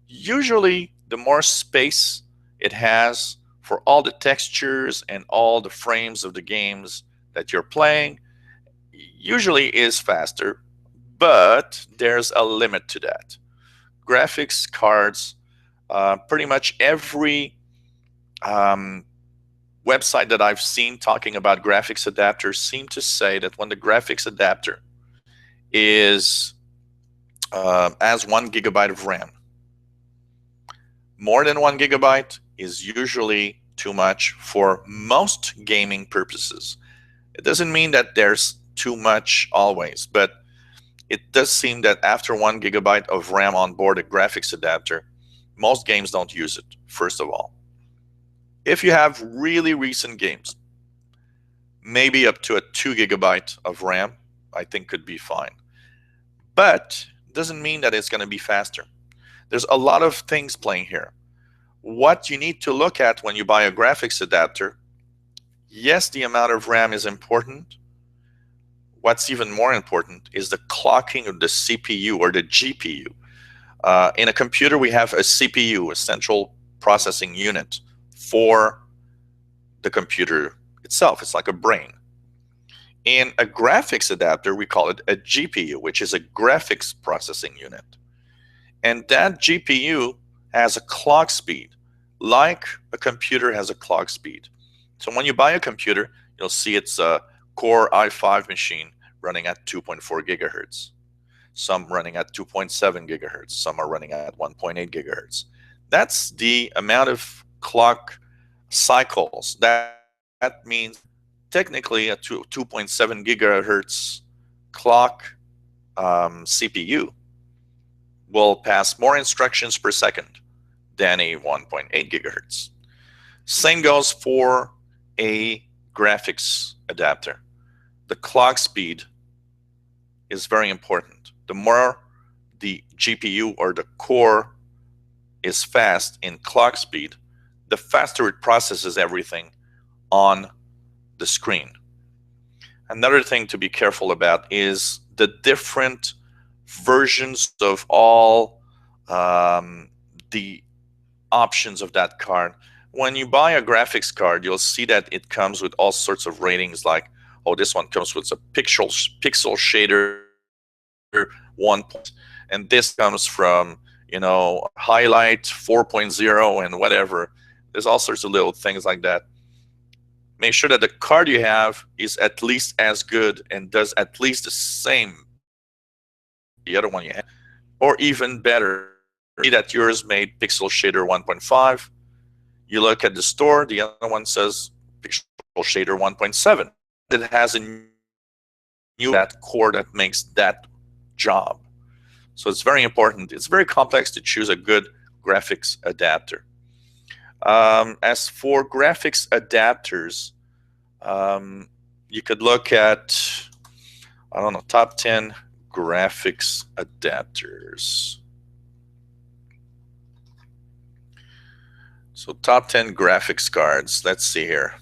usually the more space it has for all the textures and all the frames of the games that you're playing, usually is faster, but there's a limit to that. Graphics cards, pretty much every website that I've seen talking about graphics adapters seem to say that when the graphics adapter is as 1 GB of RAM, more than 1 GB is usually too much for most gaming purposes. It doesn't mean that there's too much always, but it does seem that after 1 GB of RAM on board a graphics adapter, most games don't use it, first of all. If you have really recent games, maybe up to a 2 GB of RAM, I think could be fine. But it doesn't mean that it's going to be faster. There's a lot of things playing here. What you need to look at when you buy a graphics adapter, yes, the amount of RAM is important. What's even more important is the clocking of the CPU or the GPU. In a computer, we have a CPU, a central processing unit, for the computer itself. It's like a brain. In a graphics adapter, we call it a GPU, which is a graphics processing unit. And that GPU has a clock speed, like a computer has a clock speed. So when you buy a computer, you'll see it's a Core i5 machine running at 2.4 gigahertz. Some running at 2.7 gigahertz. Some are running at 1.8 gigahertz. That's the amount of clock cycles. That means technically a 2.7 gigahertz clock CPU will pass more instructions per second than a 1.8 gigahertz. Same goes for a graphics adapter. The clock speed is very important. The more the GPU or the core is fast in clock speed, the faster it processes everything on the screen. Another thing to be careful about is the different versions of all the options of that card. When you buy a graphics card, you'll see that it comes with all sorts of ratings like, oh, this one comes with a pixel shader 1, and this comes from, highlight 4.0 and whatever. There's all sorts of little things like that. Make sure that the card you have is at least as good and does at least the same the other one you have, or even better. See that yours made pixel shader 1.5. You look at the store, the other one says pixel shader 1.7. It has a new that core that makes that job. So it's very important. It's very complex to choose a good graphics adapter. As for graphics adapters, you could look at, I don't know, top 10 graphics adapters. So top 10 graphics cards. Let's see here.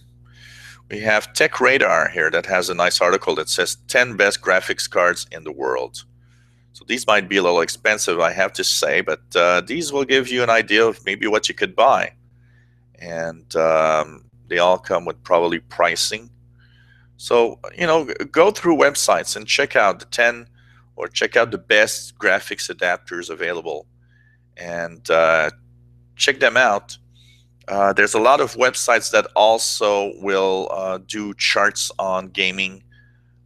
We have Tech Radar here that has a nice article that says 10 best graphics cards in the world. So these might be a little expensive, I have to say, but these will give you an idea of maybe what you could buy. And they all come with probably pricing. So, go through websites and check out the 10 or check out the best graphics adapters available and check them out. There's a lot of websites that also will do charts on gaming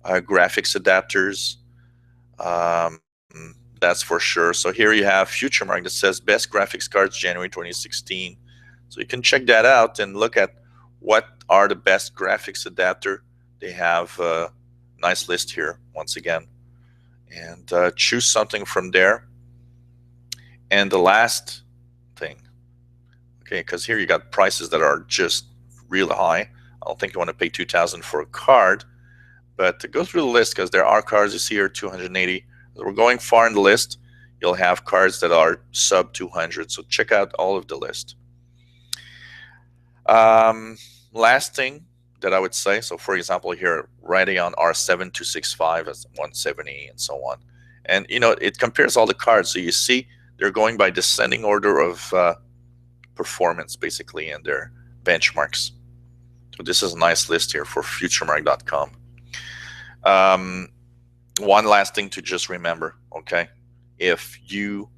graphics adapters. That's for sure. So here you have FutureMark that says best graphics cards January 2016. So you can check that out and look at what are the best graphics adapter. They have a nice list here once again. and choose something from there. And the last thing, okay, because here you got prices that are just really high. I don't think you want to pay 2,000 for a card, but to go through the list, because there are cards you see here 280. We're going far in the list. You'll have cards that are sub 200, so check out all of the list. Last thing that I would say, so for example here, Radeon R7265 is 170 and so on, and it compares all the cards, so you see they're going by descending order of performance basically in their benchmarks. So this is a nice list here for futuremark.com. One last thing to just remember, okay, if you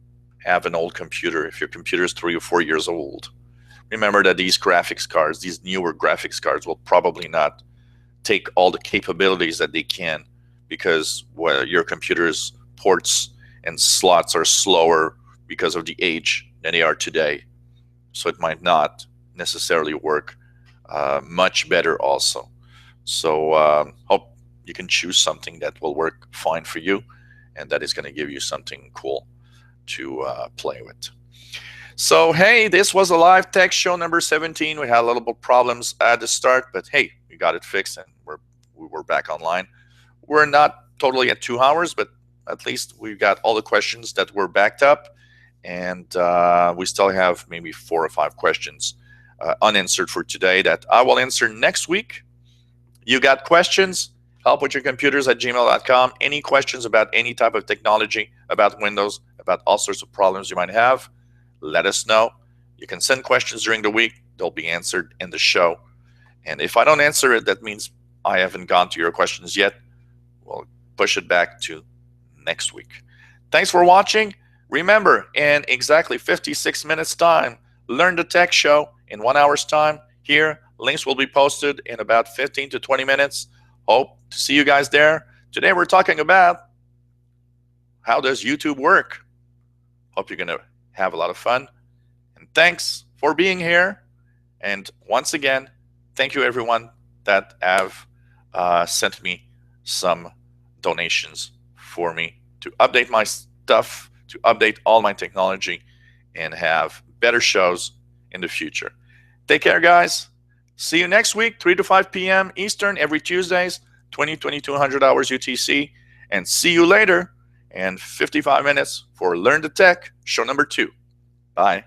have an old computer, if your computer is 3 or 4 years old, remember that these graphics cards, these newer graphics cards, will probably not take all the capabilities that they can, because your computer's ports and slots are slower because of the age than they are today. So it might not necessarily work much better also. So hope you can choose something that will work fine for you, and that is going to give you something cool to play with. So hey, this was a live tech show number 17. We had a little bit of problems at the start, but hey, we got it fixed and we were back online. We're not totally at 2 hours, but at least we've got all the questions that were backed up, and we still have maybe 4 or 5 questions unanswered for today that I will answer next week. You got questions? helpwithyourcomputers@gmail.com. Any questions about any type of technology, about Windows, about all sorts of problems you might have, let us know. You can send questions during the week. They'll be answered in the show. And if I don't answer it, that means I haven't gone to your questions yet. We'll push it back to next week. Thanks for watching. Remember, in exactly 56 minutes time, Learn the Tech Show in 1 hour's time. Here, links will be posted in about 15 to 20 minutes. Hope to see you guys there. Today we're talking about how does YouTube work. Hope you're going to have a lot of fun. And thanks for being here. And once again, thank you everyone that have sent me some donations for me to update my stuff, to update all my technology, and have better shows in the future. Take care, guys. See you next week, 3 to 5 p.m. Eastern, every Tuesdays, 2200 hours UTC. And see you later in 55 minutes for Learn the Tech, show number 2. Bye.